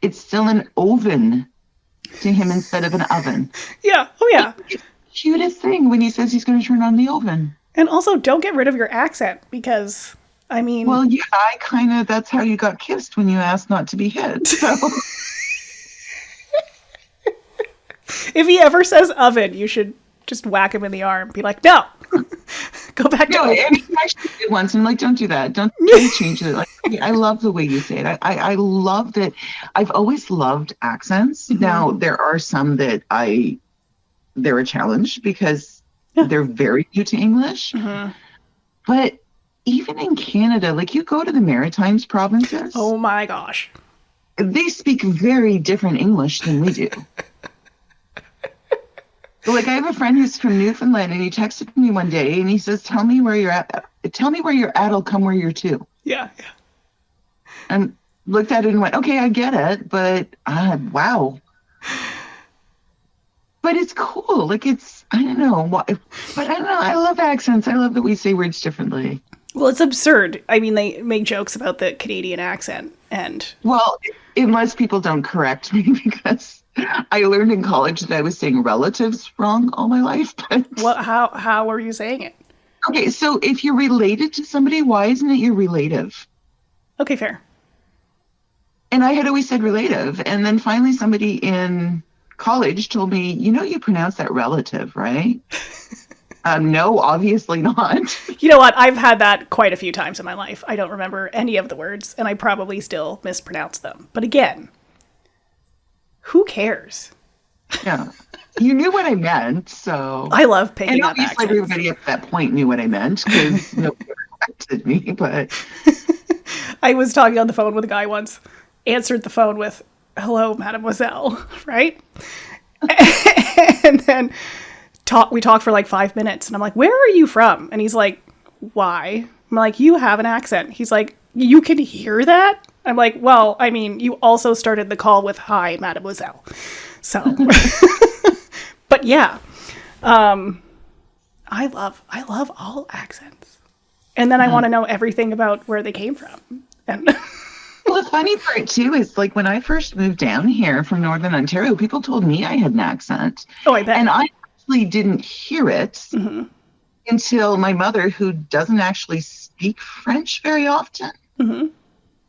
it's still an oven to him instead of an oven. Yeah. Oh, yeah. It's the cutest thing when he says he's going to turn on the oven. And also, don't get rid of your accent because, I mean... Well, yeah, that's how you got kissed when you asked not to be hit. So... If he ever says oven, you should just whack him in the arm. Be like, no! Go back to oven. And he actually did once, and I'm like, don't do that. Don't change it. Like, I love the way you say it. I love that. I've always loved accents. Mm-hmm. Now, there are some that they're a challenge because they're very new to English. Mm-hmm. But even in Canada, like you go to the Maritimes provinces. Oh my gosh. They speak very different English than we do. Like, I have a friend who's from Newfoundland, and he texted me one day, and he says, tell me where you're at. Tell me where you're at, I'll come where you're to. Yeah. And looked at it and went, okay, I get it, but wow. But it's cool. Like, I don't know. But I don't know. I love accents. I love that we say words differently. Well, it's absurd. I mean, they make jokes about the Canadian accent, and... Well, unless people don't correct me, because... I learned in college that I was saying relatives wrong all my life. But how are you saying it? Okay, so if you're related to somebody, why isn't it your relative? Okay, fair. And I had always said relative, and then finally somebody in college told me, you pronounce that relative, right? No, obviously not. You know what? I've had that quite a few times in my life. I don't remember any of the words, and I probably still mispronounce them. But again... Who cares? Yeah. You knew what I meant, so... I love picking up accents. And obviously everybody at that point knew what I meant, because nobody corrected me, but... I was talking on the phone with a guy once, answered the phone with, hello, mademoiselle, right? And then we talked for like 5 minutes, and I'm like, where are you from? And he's like, why? I'm like, you have an accent. He's like, you can hear that? I'm like, well, I mean, you also started the call with, hi, mademoiselle. So, but yeah, I love all accents. And then I want to know everything about where they came from. And well, the funny part, too, is like when I first moved down here from Northern Ontario, people told me I had an accent. Oh, I bet. And I actually didn't hear it until my mother, who doesn't actually speak French very often,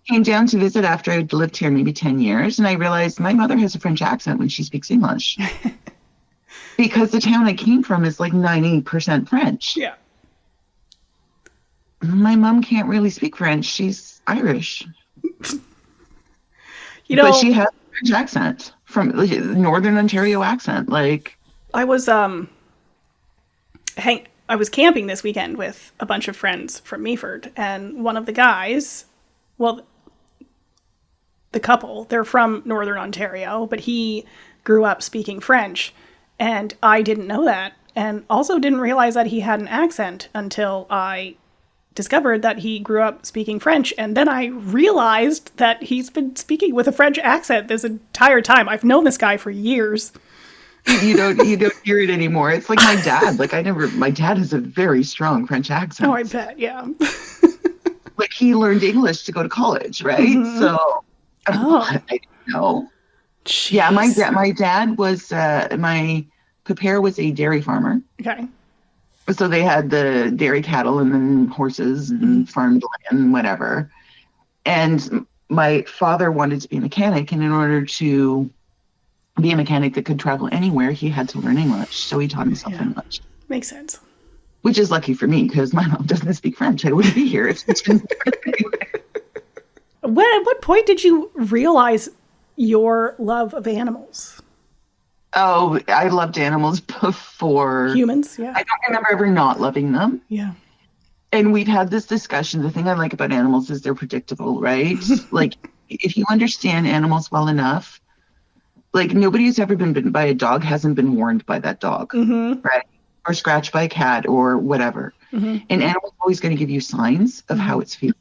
came down to visit after I'd lived here maybe 10 years, and I realized my mother has a French accent when she speaks English. Because the town I came from is like 90% French. Yeah. My mom can't really speak French. She's Irish. But she has a French accent, from Northern Ontario accent. Like, I was camping this weekend with a bunch of friends from Meaford, and one of the guys, well, the couple, they're from Northern Ontario, but he grew up speaking French, and I didn't know that, and also didn't realize that he had an accent until I discovered that he grew up speaking French, and then I realized that he's been speaking with a French accent this entire time. I've known this guy for years. You don't hear it anymore. It's like my dad. My dad has a very strong French accent. Oh, I bet, yeah. Like, he learned English to go to college, right? Mm-hmm. So, I don't know. Jeez. Yeah, my dad was, my papa was a dairy farmer. Okay. So they had the dairy cattle and then horses and farmed land and whatever. And my father wanted to be a mechanic, and in order to be a mechanic that could travel anywhere, he had to learn English. So he taught himself English. Makes sense. Which is lucky for me because my mom doesn't speak French. I wouldn't be here if she didn't. At what point did you realize your love of animals? Oh, I loved animals before. Humans, yeah. I don't remember ever not loving them. Yeah. And we've had this discussion. The thing I like about animals is they're predictable, right? Like, if you understand animals well enough, like, nobody who's ever been bitten by a dog hasn't been warned by that dog, right? Or scratched by a cat or whatever. An animal's always going to give you signs of how it's feeling.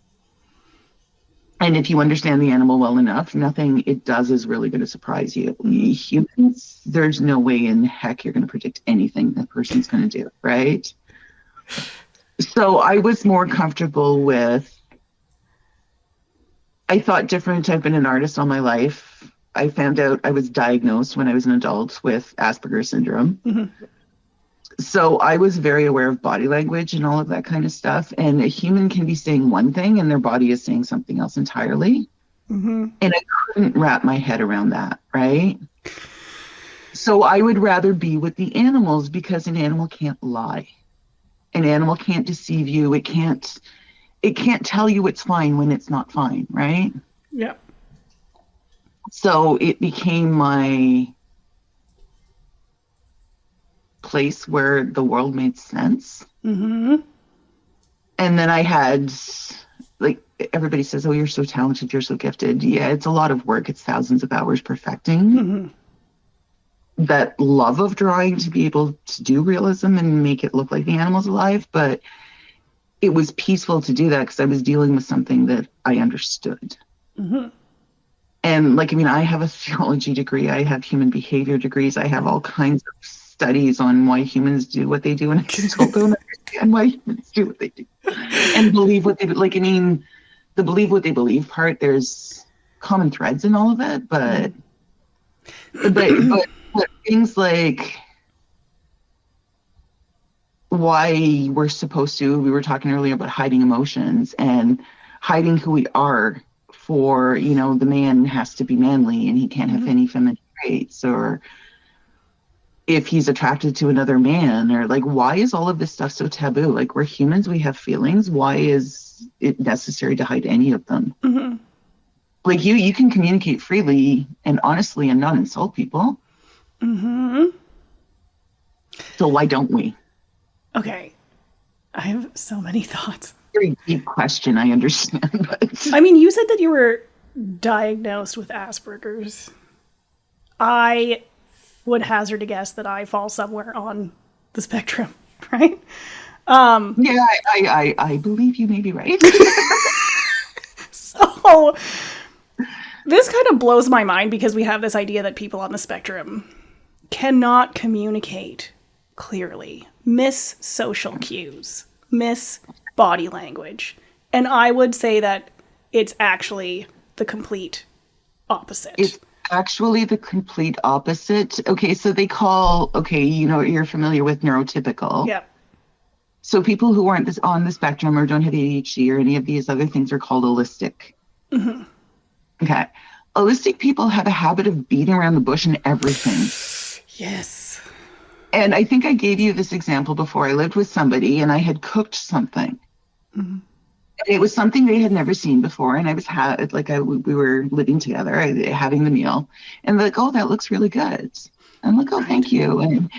And if you understand the animal well enough, nothing it does is really going to surprise you. Humans, there's no way in heck you're going to predict anything that person's going to do, right? So I was more comfortable with, I thought different. I've been an artist all my life. I found out I was diagnosed when I was an adult with Asperger's syndrome. So I was very aware of body language and all of that kind of stuff. And a human can be saying one thing and their body is saying something else entirely. And I couldn't wrap my head around that, right? So I would rather be with the animals because an animal can't lie. An animal can't deceive you. It can't tell you it's fine when it's not fine, right? Yeah. So it became my place where the world made sense. And then I had, like, everybody says, oh, you're so talented, you're so gifted. Yeah, it's a lot of work. It's thousands of hours perfecting that love of drawing to be able to do realism and make it look like the animal's alive. But it was peaceful to do that because I was dealing with something that I understood. And, like, I mean, I have a theology degree. I have human behavior degrees. I have all kinds of studies on why humans do what they do, and I still don't understand why humans do what they do and believe what they do. Like, I mean, the believe what they believe part, there's common threads in all of it, but things like why we're supposed to, we were talking earlier about hiding emotions and hiding who we are for, you know, the man has to be manly and he can't have any feminine traits, or if he's attracted to another man, or like, why is all of this stuff so taboo? Like, we're humans, we have feelings. Why is it necessary to hide any of them? Like, you can communicate freely and honestly and not insult people. So why don't we? Okay. I have so many thoughts. Very deep question, I understand. But I mean, you said that you were diagnosed with Asperger's. I would hazard a guess that I fall somewhere on the spectrum, right? yeah, I believe you may be right. So this kind of blows my mind because we have this idea that people on the spectrum cannot communicate clearly, miss social cues, miss body language. And I would say that it's actually the complete opposite. It's actually the complete opposite. Okay, so they call, you know, you're familiar with neurotypical. Yeah. So people who aren't on the spectrum or don't have ADHD or any of these other things are called holistic. Okay. Holistic people have a habit of beating around the bush in everything. Yes. And I think I gave you this example before. I lived with somebody and I had cooked something. And it was something they had never seen before. And I was we were living together, having the meal. And they're like, oh, that looks really good. I'm like, oh, thank you. And,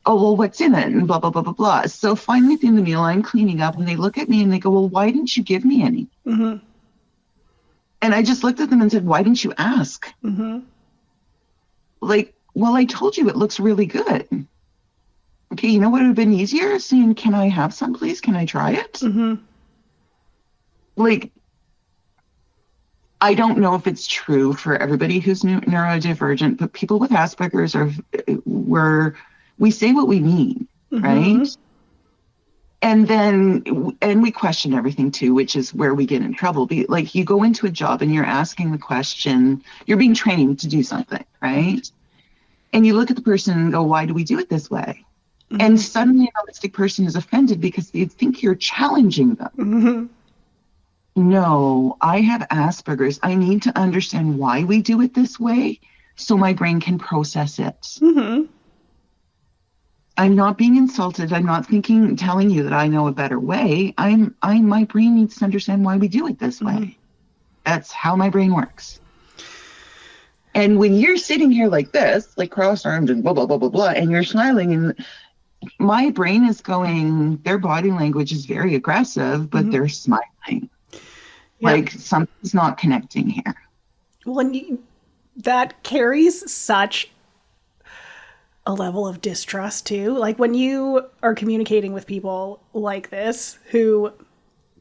oh, well, what's in it? And blah, blah, blah, blah, blah. So finally at the end of the meal, I'm cleaning up and they look at me and they go, well, why didn't you give me any? And I just looked at them and said, why didn't you ask? Like, well, I told you it looks really good. Okay, you know what would have been easier? Saying, can I have some, please? Can I try it? Like, I don't know if it's true for everybody who's neurodivergent, but people with Asperger's we say what we mean, right? And we question everything too, which is where we get in trouble. Like, you go into a job and you're asking the question, you're being trained to do something, right? And you look at the person and go, why do we do it this way? And suddenly an autistic person is offended because they think you're challenging them. No, I have Asperger's. I need to understand why we do it this way so my brain can process it. Mm-hmm. I'm not being insulted. I'm not telling you that I know a better way. My brain needs to understand why we do it this way. That's how my brain works. And when you're sitting here like this, like cross-armed and blah, blah, blah, blah, blah, and you're smiling, and my brain is going, their body language is very aggressive, but they're smiling. Yeah. Like something's not connecting here. Well, and that carries such a level of distrust too. Like when you are communicating with people like this who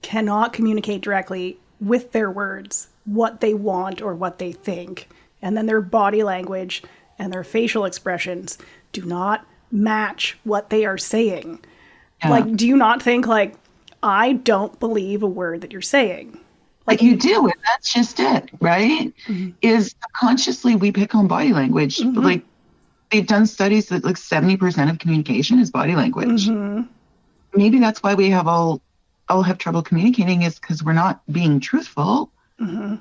cannot communicate directly with their words what they want or what they think, and then their body language and their facial expressions do not match what they are saying. Yeah. Like, do you not think like, I don't believe a word that you're saying? Like you do, and that's just it, right? Is consciously we pick on body language. Like they've done studies that like 70% of communication is body language. Maybe that's why we all have trouble communicating, is because we're not being truthful. And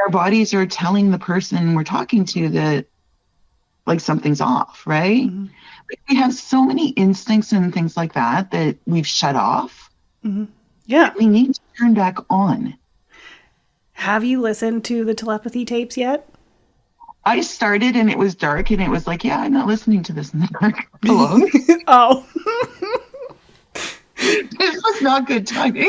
our bodies are telling the person we're talking to that like something's off, right? Like we have so many instincts and things like that we've shut off. Yeah. We need to turn back on. Have you listened to the Telepathy Tapes yet? I started and it was dark and it was like, yeah, I'm not listening to this in the dark alone. Oh. This was not good timing.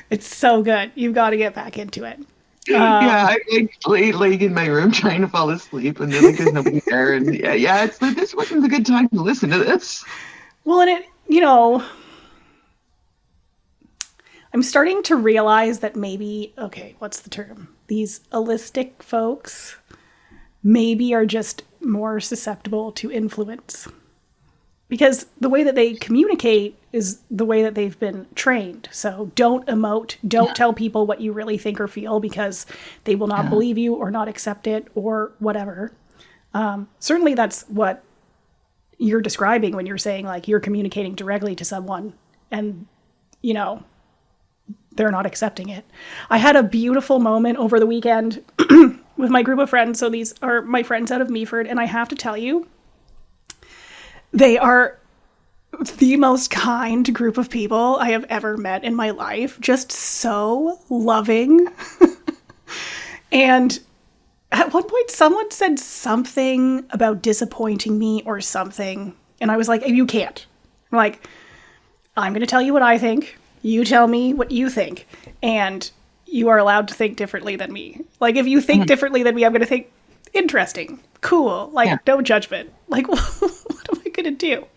It's so good. You've got to get back into it. Yeah, I laid in my room trying to fall asleep, and then like there's nobody there, and it's like this wasn't a good time to listen to this. Well, and I'm starting to realize that maybe, what's the term? These allistic folks maybe are just more susceptible to influence. Because the way that they communicate is the way that they've been trained. So don't emote, don't tell people what you really think or feel, because they will not believe you or not accept it or whatever. Certainly that's what you're describing when you're saying like you're communicating directly to someone and, they're not accepting it. I had a beautiful moment over the weekend with my group of friends. So these are my friends out of Meaford, and I have to tell you, they are the most kind group of people I have ever met in my life. Just so loving. And at one point, someone said something about disappointing me or something. And I was like, you can't. I'm like, I'm going to tell you what I think. You tell me what you think. And you are allowed to think differently than me. Like, if you think differently than me, I'm going to think, interesting, cool, like, no judgment. Like, what am I going to do?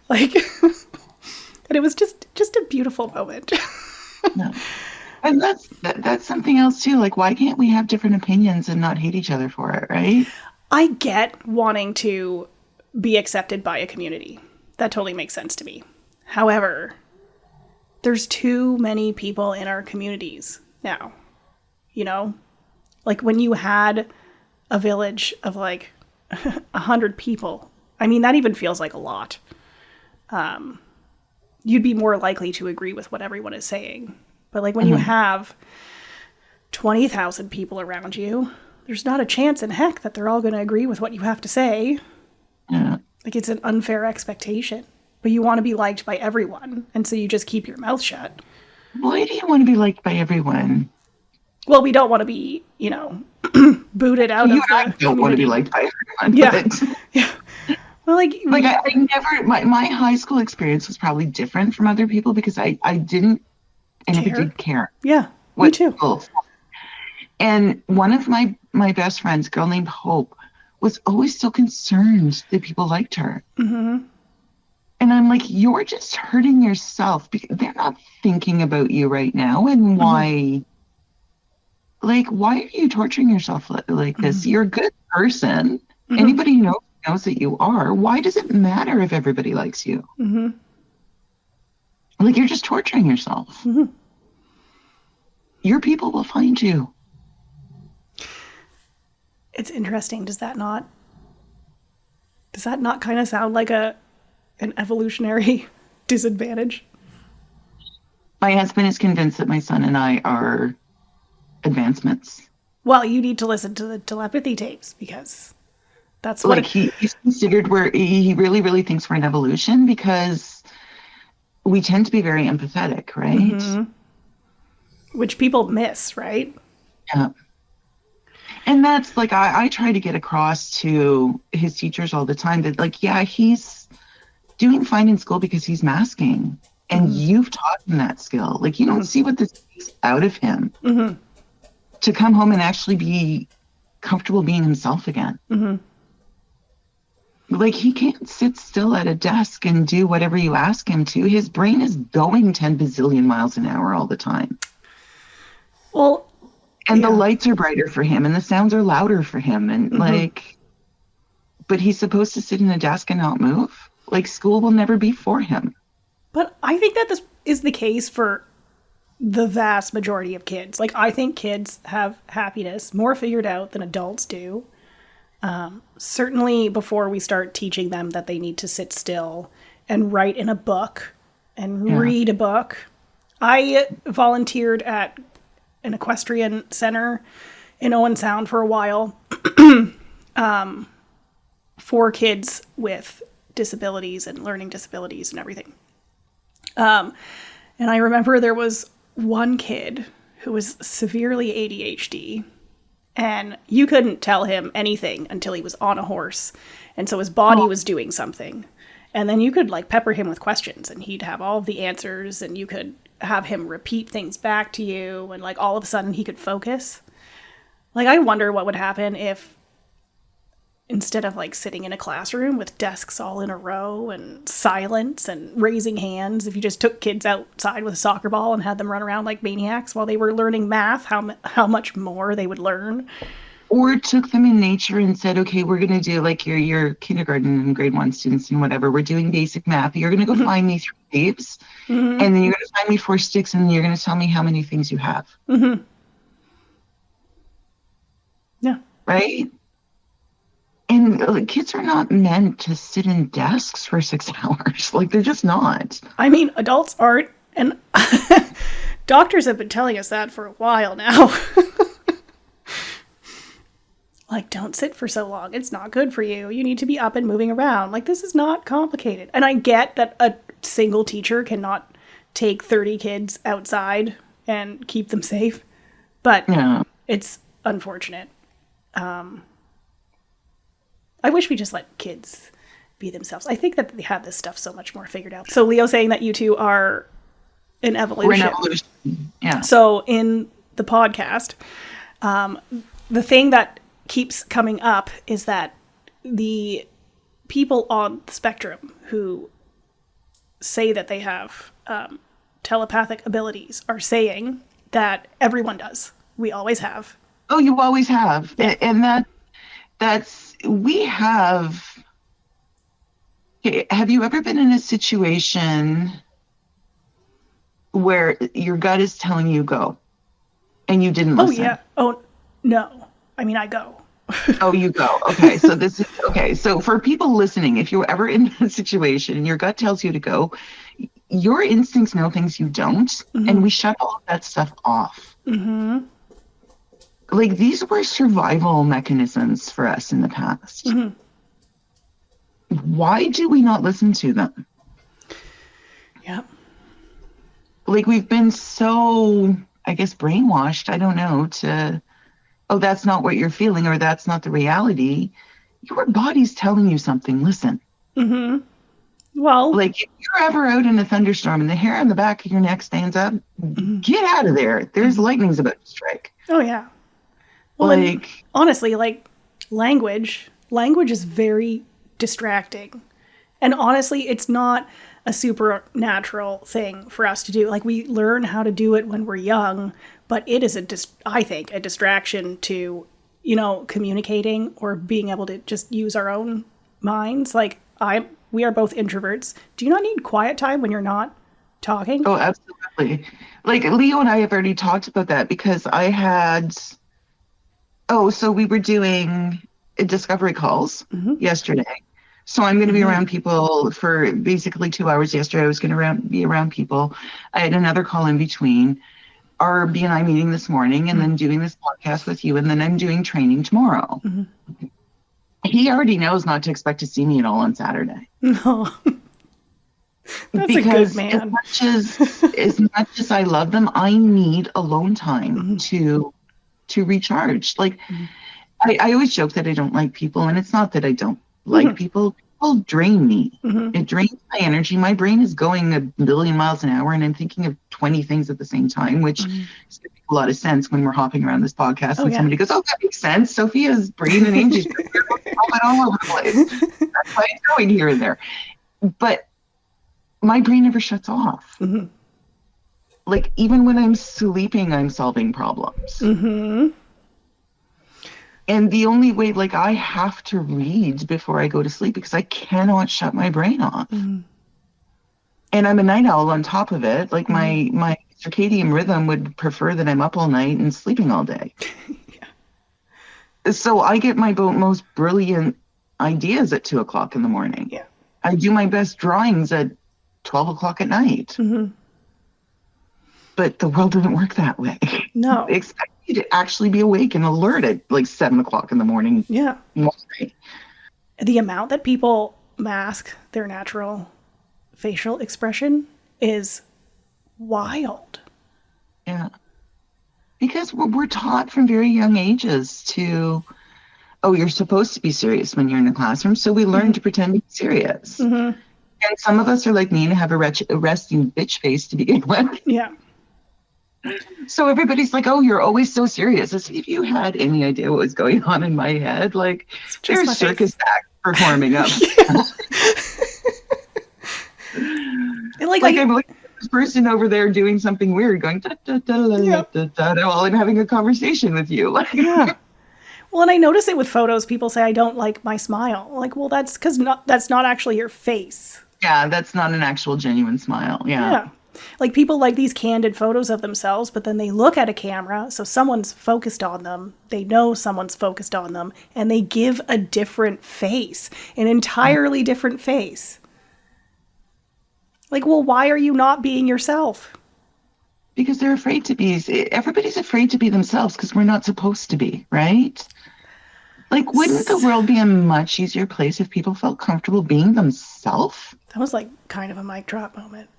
Like, and it was just a beautiful moment. No. And that's something else too. Like, why can't we have different opinions and not hate each other for it, right? I get wanting to be accepted by a community. That totally makes sense to me. However, there's too many people in our communities now. Like when you had a village of like 100 people, I mean, that even feels like a lot. You'd be more likely to agree with what everyone is saying. But like when you have 20,000 people around you, there's not a chance in heck that they're all going to agree with what you have to say. Yeah. Like it's an unfair expectation. But you want to be liked by everyone. And so you just keep your mouth shut. Why do you want to be liked by everyone? Well, we don't want to be, booted out of the I don't community. want to be liked by everyone. Yeah. But, yeah. Well, I never, my high school experience was probably different from other people because I didn't, I never did care. Yeah, me too. People. And one of my best friends, a girl named Hope, was always so concerned that people liked her. And I'm like, you're just hurting yourself because they're not thinking about you right now. And why are you torturing yourself like this? You're a good person. Anybody who knows that you are. Why does it matter if everybody likes you? Like, you're just torturing yourself. Your people will find you. It's interesting. Does that not kind of sound like an evolutionary disadvantage? My husband is convinced that my son and I are advancements. Well, you need to listen to the telepathy tapes because that's what Like he's considered where he really, really thinks we're in evolution because we tend to be very empathetic, right? which people miss, right? Yeah. And that's like, I try to get across to his teachers all the time that like, yeah, he's doing fine in school because he's masking. And you've taught him that skill. Like, you don't see what this takes out of him to come home and actually be comfortable being himself again. Like, he can't sit still at a desk and do whatever you ask him to. His brain is going 10 bazillion miles an hour all the time. Well, and the lights are brighter for him and the sounds are louder for him. And like, but he's supposed to sit in a desk and not move. Like, school will never be for him. But I think that this is the case for the vast majority of kids. Like, I think kids have happiness more figured out than adults do. Certainly before we start teaching them that they need to sit still and write in a book and read a book. I volunteered at an equestrian center in Owen Sound for a while for kids with disabilities and learning disabilities and everything. And I remember there was one kid who was severely ADHD, and you couldn't tell him anything until he was on a horse. And so his body was doing something. And then you could like pepper him with questions and he'd have all of the answers, and you could have him repeat things back to you, and like all of a sudden he could focus. Like, I wonder what would happen if instead of like sitting in a classroom with desks all in a row and silence and raising hands, if you just took kids outside with a soccer ball and had them run around like maniacs while they were learning math, how much more they would learn. Or took them in nature and said, okay, we're going to do like your kindergarten and grade 1 students and whatever. We're doing basic math. You're going to go find me 3 leaves, and then you're going to find me 4 sticks, and you're going to tell me how many things you have. Yeah. Right? And kids are not meant to sit in desks for 6 hours. Like, they're just not. I mean, adults aren't. And doctors have been telling us that for a while now. Like, don't sit for so long. It's not good for you. You need to be up and moving around. Like, this is not complicated. And I get that a single teacher cannot take 30 kids outside and keep them safe. But it's unfortunate. I wish we just let kids be themselves. I think that they have this stuff so much more figured out. So Leo saying that you two are in evolution. We're in evolution. Yeah. So in the podcast, the thing that keeps coming up is that the people on the spectrum who say that they have telepathic abilities are saying that everyone does. We always have. Oh, you always have. Yeah. And we have. Have you ever been in a situation where your gut is telling you go and you didn't listen? Oh, yeah. Oh, no. I mean, I go. Oh, you go. Okay. So So for people listening, if you're ever in a situation and your gut tells you to go, your instincts know things you don't. And we shut all of that stuff off. Like, these were survival mechanisms for us in the past. Why do we not listen to them? Yep. Like, we've been so, I guess, brainwashed, I don't know, to, oh, that's not what you're feeling, or that's not the reality. Your body's telling you something. Listen. Well, like, if you're ever out in a thunderstorm and the hair on the back of your neck stands up, get out of there. There's lightning's about to strike. Oh, yeah. Well, like, honestly, like, language is very distracting. And honestly, it's not a supernatural thing for us to do. Like, we learn how to do it when we're young, but it is I think a distraction to, communicating or being able to just use our own minds. Like, we are both introverts. Do you not need quiet time when you're not talking? Oh, absolutely. Like, Leo and I have already talked about that because I had, so we were doing discovery calls yesterday. So I'm going to be around people for basically 2 hours yesterday. I was going to be around people. I had another call in between. our B&I meeting this morning and then doing this podcast with you, and then I'm doing training tomorrow. Mm-hmm. He already knows not to expect to see me at all on Saturday. No. That's because a good man. As much as I love them, I need alone time to recharge. Like, I always joke that I don't like people, and it's not that I don't like people. People drain me. It drains my energy. My brain is going a billion miles an hour, and I'm thinking of 20 things at the same time, which makes a lot of sense when we're hopping around this podcast somebody goes, "Oh, that makes sense. Sophia's brain and Angie's brain are all over the place." That's why it's going here and there. But my brain never shuts off. Like, even when I'm sleeping, I'm solving problems. And the only way, like, I have to read before I go to sleep because I cannot shut my brain off. And I'm a night owl on top of it. Like, my circadian rhythm would prefer that I'm up all night and sleeping all day. So I get my most brilliant ideas at 2 o'clock in the morning. I do my best drawings at 12 o'clock at night. But the world doesn't work that way. No. They expect you to actually be awake and alert at like 7 o'clock in the morning. Yeah. The amount that people mask their natural facial expression is wild. Yeah. Because we're taught from very young ages to, you're supposed to be serious when you're in a classroom. So we learn to pretend to be serious. And some of us are like me and have a resting bitch face to begin with. Yeah. So everybody's like, "Oh, you're always so serious." As if you had any idea what was going on in my head. Like, there's circus act performing up. And like I'm looking at this person over there doing something weird, going da da da da da da, while I'm having a conversation with you. Yeah. Well, and I notice it with photos. People say I don't like my smile. Like, well, that's because that's not actually your face. Yeah, that's not an actual genuine smile. Yeah. Like, people like these candid photos of themselves, but then they look at a camera, so someone's focused on them. They know someone's focused on them, and they give a different face, an entirely different face. Like, well, why are you not being yourself? Because they're afraid to be. Everybody's afraid to be themselves because we're not supposed to be, right? Like, wouldn't the world be a much easier place if people felt comfortable being themselves? That was like kind of a mic drop moment.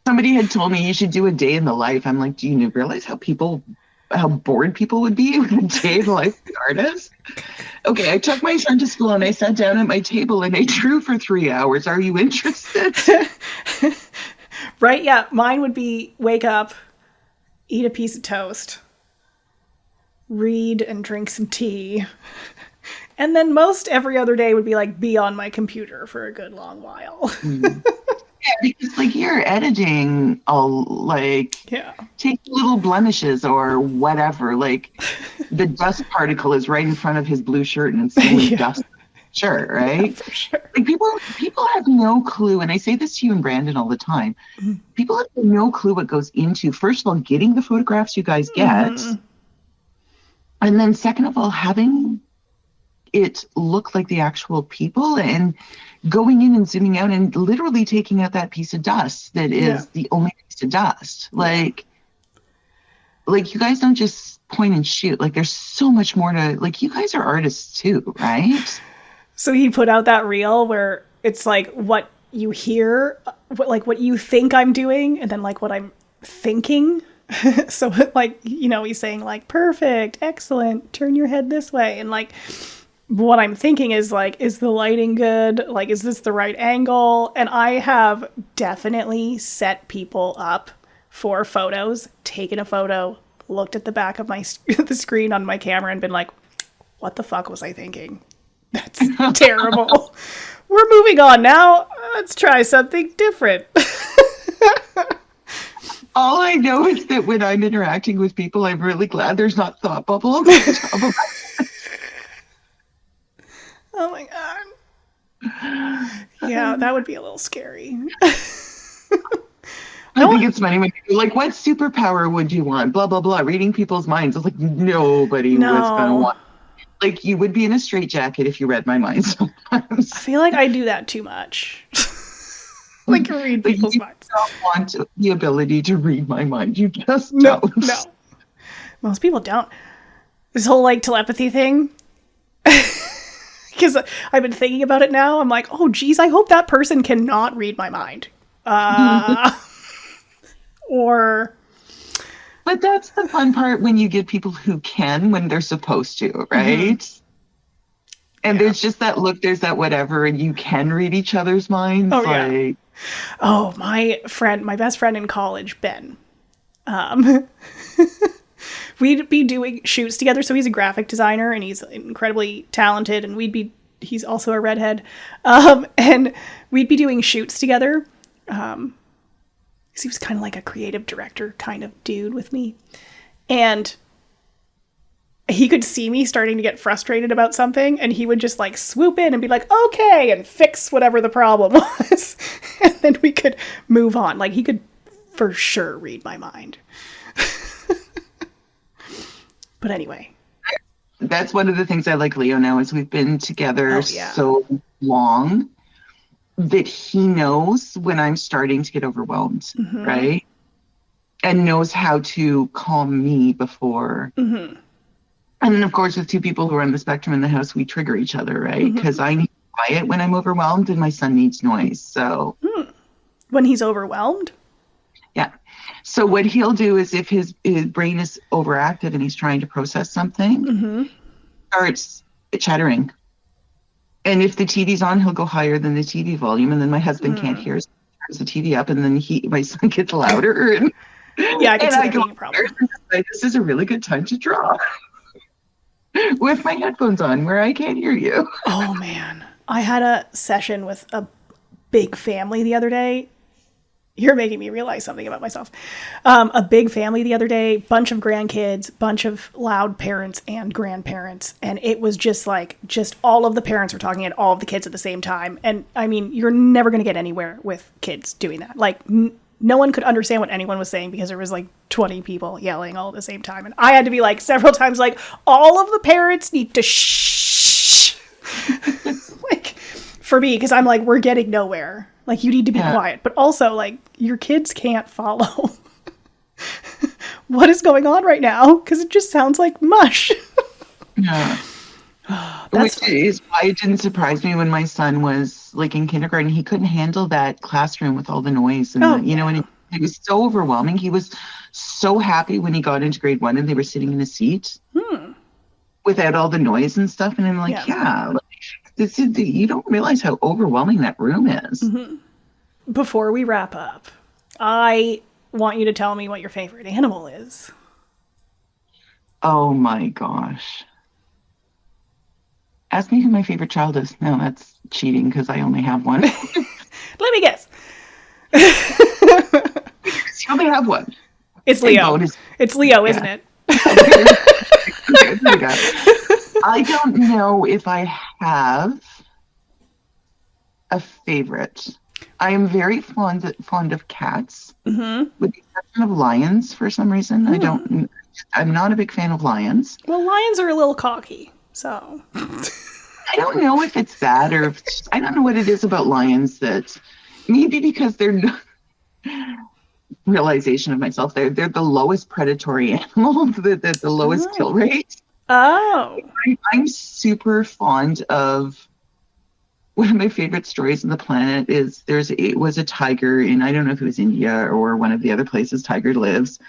Somebody had told me you should do a day in the life. I'm like, do you realize how bored people would be with a day in the life of an artist? Okay, I took my son to school and I sat down at my table and I drew for 3 hours. Are you interested? Right, yeah. Mine would be wake up, eat a piece of toast, read and drink some tea. And then most every other day would be like, be on my computer for a good long while. Yeah, because like you're editing, take little blemishes or whatever. Like the dust particle is right in front of his blue shirt and it's only dust shirt, right? Yeah, for sure. Like people have no clue, and I say this to you and Brandon all the time. People have no clue what goes into, first of all, getting the photographs you guys get, and then second of all, having it look like the actual people and going in and zooming out and literally taking out that piece of dust that is the only piece of dust. Like you guys don't just point and shoot. Like there's so much more to, like, you guys are artists too, right? So he put out that reel where it's like what you hear, what you think I'm doing, and then like what I'm thinking. So like, he's saying like, perfect, excellent, turn your head this way. And like, what I'm thinking is like, is the lighting good? Like, is this the right angle? And I have definitely set people up for photos, taken a photo, looked at the back of the screen on my camera and been like, what the fuck was I thinking? That's terrible. We're moving on now. Let's try something different. All I know is that when I'm interacting with people, I'm really glad there's not thought bubble. Oh my God. Yeah, that would be a little scary. I think it's funny when people are like, what superpower would you want? Blah, blah, blah. Reading people's minds. I was like, nobody was going to want. Like, you would be in a straitjacket if you read my mind sometimes. I feel like I do that too much. like read people's you minds. don't want the ability to read my mind. You just No, don't. no. Most people don't. This whole like telepathy thing. Because I've been thinking about it now. I'm like, oh, geez, I hope that person cannot read my mind. Or... But that's the fun part when you get people who can when they're supposed to, right? And there's just that look, there's that whatever, and you can read each other's minds. Oh, yeah. Oh, my best friend in college, Ben. We'd be doing shoots together. So he's a graphic designer and he's incredibly talented. And he's also a redhead. And we'd be doing shoots together. Because he was kind of like a creative director kind of dude with me. And he could see me starting to get frustrated about something. And he would just like swoop in and be like, okay, and fix whatever the problem was. And then we could move on. Like he could for sure read my mind. But anyway. That's one of the things I like Leo now is we've been together so long that he knows when I'm starting to get overwhelmed, right? And knows how to calm me before. And then, of course, with two people who are on the spectrum in the house, we trigger each other, right? Because I need quiet when I'm overwhelmed and my son needs noise. So when he's overwhelmed? Yeah. So what he'll do is if his brain is overactive and he's trying to process something, starts chattering. And if the TV's on, he'll go higher than the TV volume. And then my husband can't hear, so he turns the TV up. And then my son gets louder. And, I can see that being a problem. This is a really good time to draw. With my headphones on where I can't hear you. Oh, man. I had a session with a big family the other day. You're making me realize something about myself. A big family the other day, bunch of grandkids, bunch of loud parents and grandparents. And it was just all of the parents were talking and all of the kids at the same time. And I mean, you're never going to get anywhere with kids doing that. Like no one could understand what anyone was saying because there was like 20 people yelling all at the same time. And I had to be like several times like, all of the parents need to shh. Like for me, because I'm like, we're getting nowhere. Like, you need to be quiet. But also, like, your kids can't follow what is going on right now because it just sounds like mush. Which is why it didn't surprise me when my son was, like, in kindergarten. He couldn't handle that classroom with all the noise. And, and it was so overwhelming. He was so happy when he got into grade 1 and they were sitting in a seat without all the noise and stuff. And I'm like, you don't realize how overwhelming that room is. Before we wrap up, I want you to tell me what your favorite animal is. Oh my gosh. Ask me who my favorite child is. No, that's cheating because I only have one. Let me guess. You only have one. It's Leo. It's Leo, isn't it? I don't know if I have a favorite. I am very fond of cats, with the exception of lions for some reason. I'm not a big fan of lions. Well, lions are a little cocky, so. I don't know if it's that or I don't know what it is about lions that maybe because they're realization of myself. They're the lowest predatory animal, the lowest kill rate. Oh. I'm super fond of one of my favorite stories on the planet is it was a tiger in, I don't know if it was India or one of the other places tiger lives,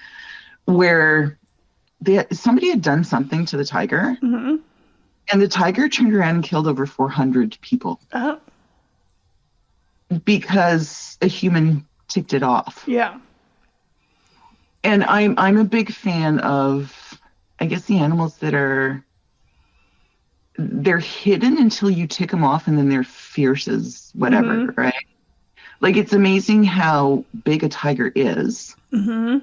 where somebody had done something to the tiger and the tiger turned around and killed over 400 people because a human ticked it off. Yeah. And I'm a big fan of, I guess, the animals that they're hidden until you tick them off and then they're fierce as whatever, right? Like, it's amazing how big a tiger is. You're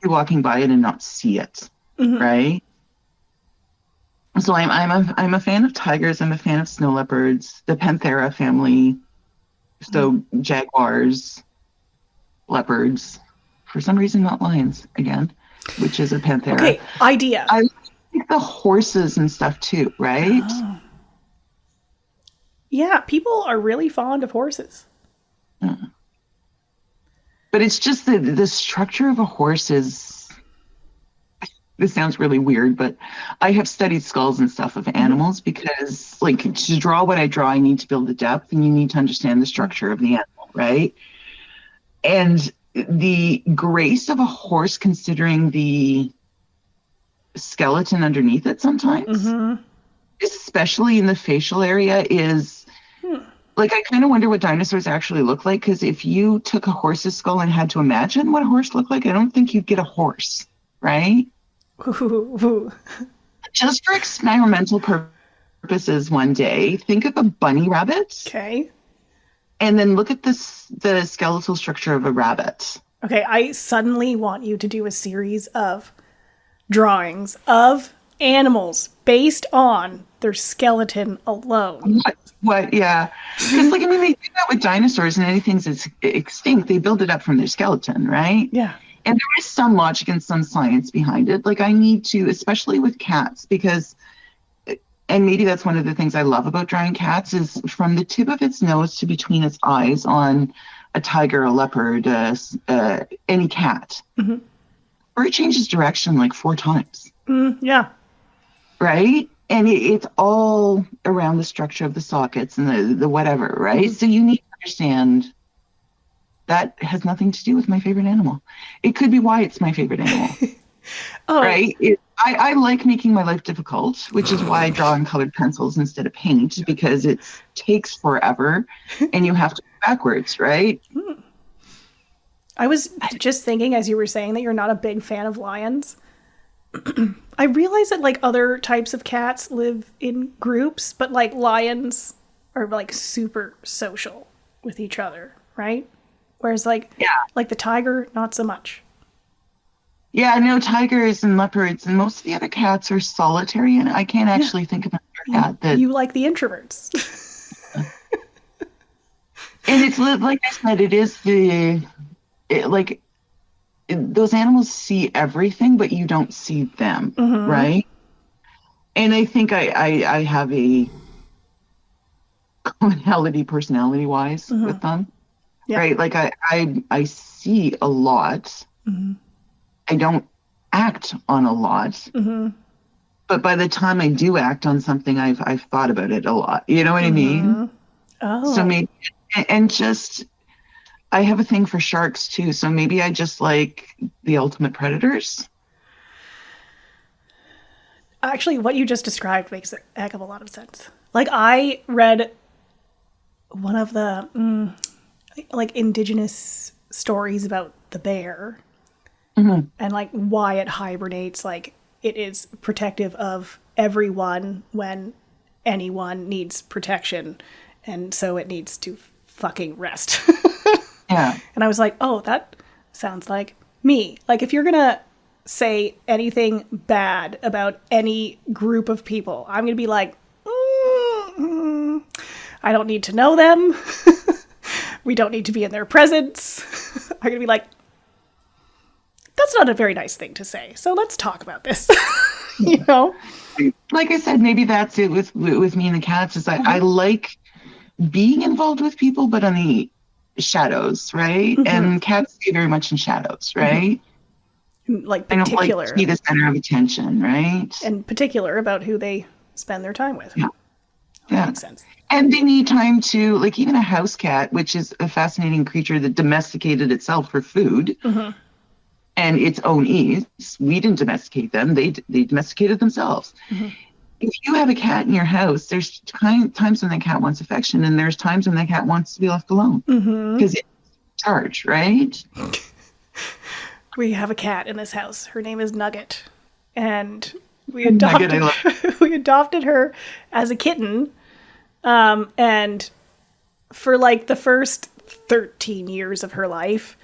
walking by it and not see it, right? So I'm a fan of tigers. I'm a fan of snow leopards, the Panthera family. So jaguars, leopards, for some reason not lions again, which is a Panthera. Okay, idea. I like the horses and stuff too, right? Oh. Yeah, people are really fond of horses. But it's just the structure of a horse is, this sounds really weird, but I have studied skulls and stuff of animals because, like, to draw what I draw, I need to build the depth and you need to understand the structure of the animal, right? And the grace of a horse, considering the skeleton underneath it sometimes, especially in the facial area, is like, I kind of wonder what dinosaurs actually look like, because if you took a horse's skull and had to imagine what a horse looked like, I don't think you'd get a horse, right? Just for experimental purposes one day, think of a bunny rabbit. Okay. And then look at the skeletal structure of a rabbit. Okay, I suddenly want you to do a series of drawings of animals based on their skeleton alone. What? Yeah. Because, like, I mean, they do that with dinosaurs and anything that's extinct. They build it up from their skeleton, right? Yeah. And there is some logic and some science behind it. Like, I need to, especially with cats, because, and maybe that's one of the things I love about drawing cats, is from the tip of its nose to between its eyes on a tiger, a leopard, any cat, or it changes direction like 4 times. Yeah. Right? And it's all around the structure of the sockets and the whatever, right? So you need to understand that has nothing to do with my favorite animal. It could be why it's my favorite animal. Right? I like making my life difficult, which is why I draw in colored pencils instead of paint, because it takes forever and you have to go backwards, right? I was just thinking, as you were saying, that you're not a big fan of lions. I realize that, like, other types of cats live in groups, but, like, lions are, like, super social with each other, right? Whereas, like, like the tiger, not so much. Yeah, I know tigers and leopards and most of the other cats are solitary, and I can't actually think of another cat that... You like the introverts. And it's like I said, it is those animals see everything, but you don't see them, right? And I think I have a commonality personality-wise with them, right? Like I see a lot. I don't act on a lot, but by the time I do act on something, I've thought about it a lot. You know what I mean? Oh. So maybe, and just, I have a thing for sharks too, so maybe I just like the ultimate predators. Actually, what you just described makes a heck of a lot of sense. Like, I read one of the like indigenous stories about the bear and like why it hibernates. Like, it is protective of everyone when anyone needs protection, and so it needs to fucking rest. Yeah. And I was like, oh, that sounds like me. Like, if you're gonna say anything bad about any group of people, I'm gonna be like, I don't need to know them. We don't need to be in their presence. I'm gonna be like, that's not a very nice thing to say, so let's talk about this. You know? Like I said, maybe that's it with me and the cats, is I like being involved with people, but on the shadows, right? And cats stay very much in shadows, right? Like, I don't particular. like to be the center of attention, right? And particular about who they spend their time with. Yeah. That makes sense. And they need time to, like, even a house cat, which is a fascinating creature that domesticated itself for food and its own ease. We didn't domesticate them. They domesticated themselves. If you have a cat in your house, there's times when the cat wants affection, and there's times when the cat wants to be left alone because it's in charge, right? We have a cat in this house. Her name is Nugget, and we adopted her as a kitten. And for like the first 13 years of her life,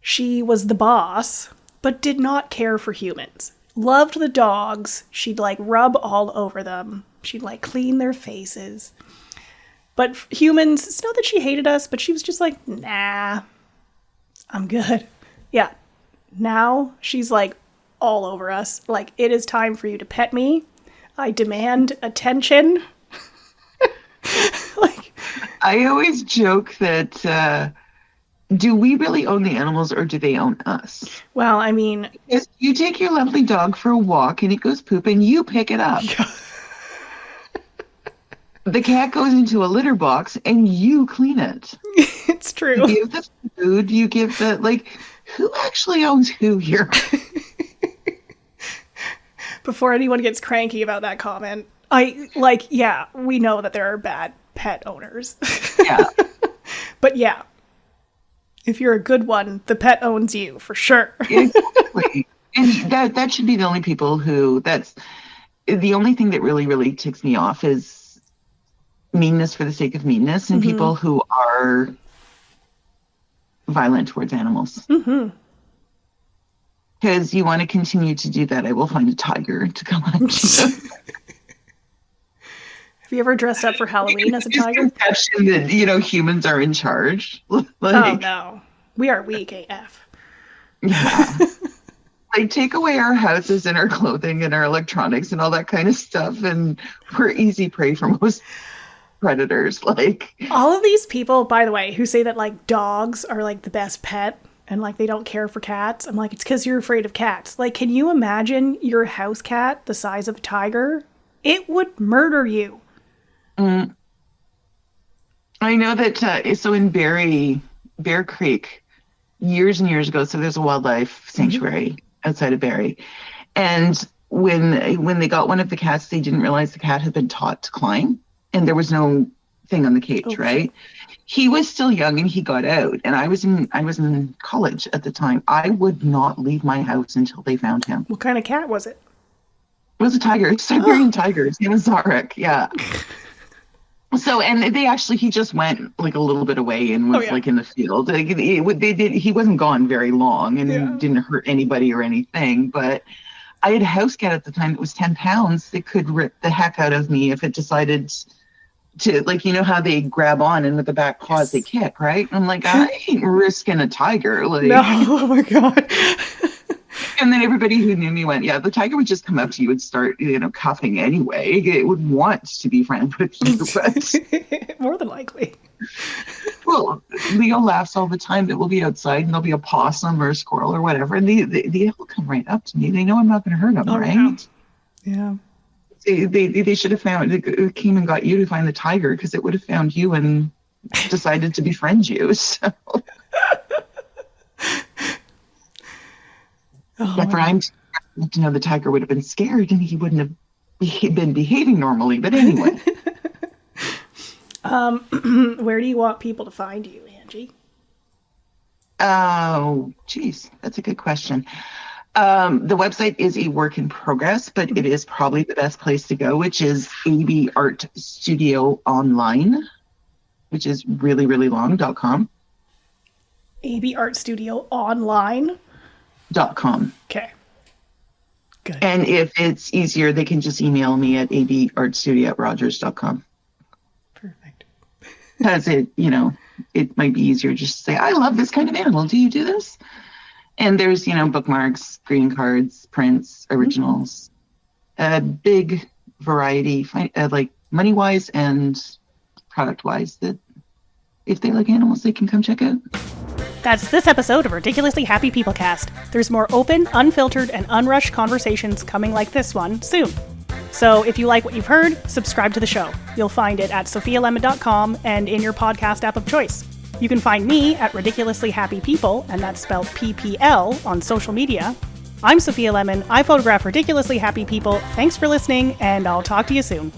she was the boss, but did not care for humans. Loved the dogs. She'd like rub all over them. She'd like clean their faces. But humans, it's not that she hated us, but she was just like, nah, I'm good. Yeah. Now she's like all over us. Like, it is time for you to pet me. I demand attention. Like, I always joke that do we really own the animals or do they own us? Well, I mean, If you take your lovely dog for a walk and it goes poop and you pick it up. yeah. The cat goes into a litter box and you clean it. It's true. You give the food, you give the, like, who actually owns who here? Before anyone gets cranky about that comment, we know that there are bad pet owners. Yeah. But yeah, if you're a good one, the pet owns you for sure. Exactly. And that should be the only people who, that's the only thing that really, really ticks me off is meanness for the sake of meanness and people who are violent towards animals. Because you want to continue to do that, I will find a tiger to come on to. Have you ever dressed up for Halloween as a tiger? Conception that, humans are in charge. Oh no, we are weak AF. Yeah. Like, take away our houses and our clothing and our electronics and all that kind of stuff, and we're easy prey for most predators. Like, all of these people, by the way, who say that like dogs are like the best pet and like they don't care for cats, I'm like, it's because you're afraid of cats. Like, can you imagine your house cat the size of a tiger? It would murder you. I know that so in Bear Creek years and years ago, so there's a wildlife sanctuary outside of Barrie, and when they got one of the cats, they didn't realize the cat had been taught to climb. And there was no thing on the cage, right? He was still young and he got out. And I was in college at the time. I would not leave my house until they found him. What kind of cat was it? It was a tiger, Siberian tigers. He was Zarek, yeah. So, and he just went like a little bit away and was like in the field. Like, he wasn't gone very long and didn't hurt anybody or anything. But I had a house cat at the time that was 10 pounds that could rip the heck out of me if it decided to, like, how they grab on and with the back paws they kick, right? I'm like, I ain't risking a tiger. Like, no, oh my God. And then everybody who knew me went, yeah, the tiger would just come up to you and start, cuffing anyway. It would want to be friends with you, but more than likely. Well, Leo laughs all the time that we'll be outside and there'll be a possum or a squirrel or whatever, and they'll come right up to me. They know I'm not going to hurt them, right? Yeah. They should have came and got you to find the tiger, because it would have found you and decided to befriend you. So. But for I'm to know the tiger would have been scared and he wouldn't have been behaving normally. But anyway. Where do you want people to find you, Angie? Oh, geez, that's a good question. The website is a work in progress, but it is probably the best place to go, which is AB Art Studio Online, which is really, really long.com. AB Art Studio Online? .com. Okay. Good. And if it's easier, they can just email me at abartstudio@rogers.com. Perfect. Because it might be easier just to say, I love this kind of animal. Do you do this? And there's, bookmarks, greeting cards, prints, originals, a big variety, like money-wise and product-wise, that if they like animals, they can come check out. That's this episode of Ridiculously Happy Pplcast. There's more open, unfiltered, and unrushed conversations coming like this one soon. So if you like what you've heard, subscribe to the show. You'll find it at sophialemon.com and in your podcast app of choice. You can find me at Ridiculously Happy Ppl, and that's spelled PPL, on social media. I'm Sophia Lemon. I photograph ridiculously happy people. Thanks for listening, and I'll talk to you soon.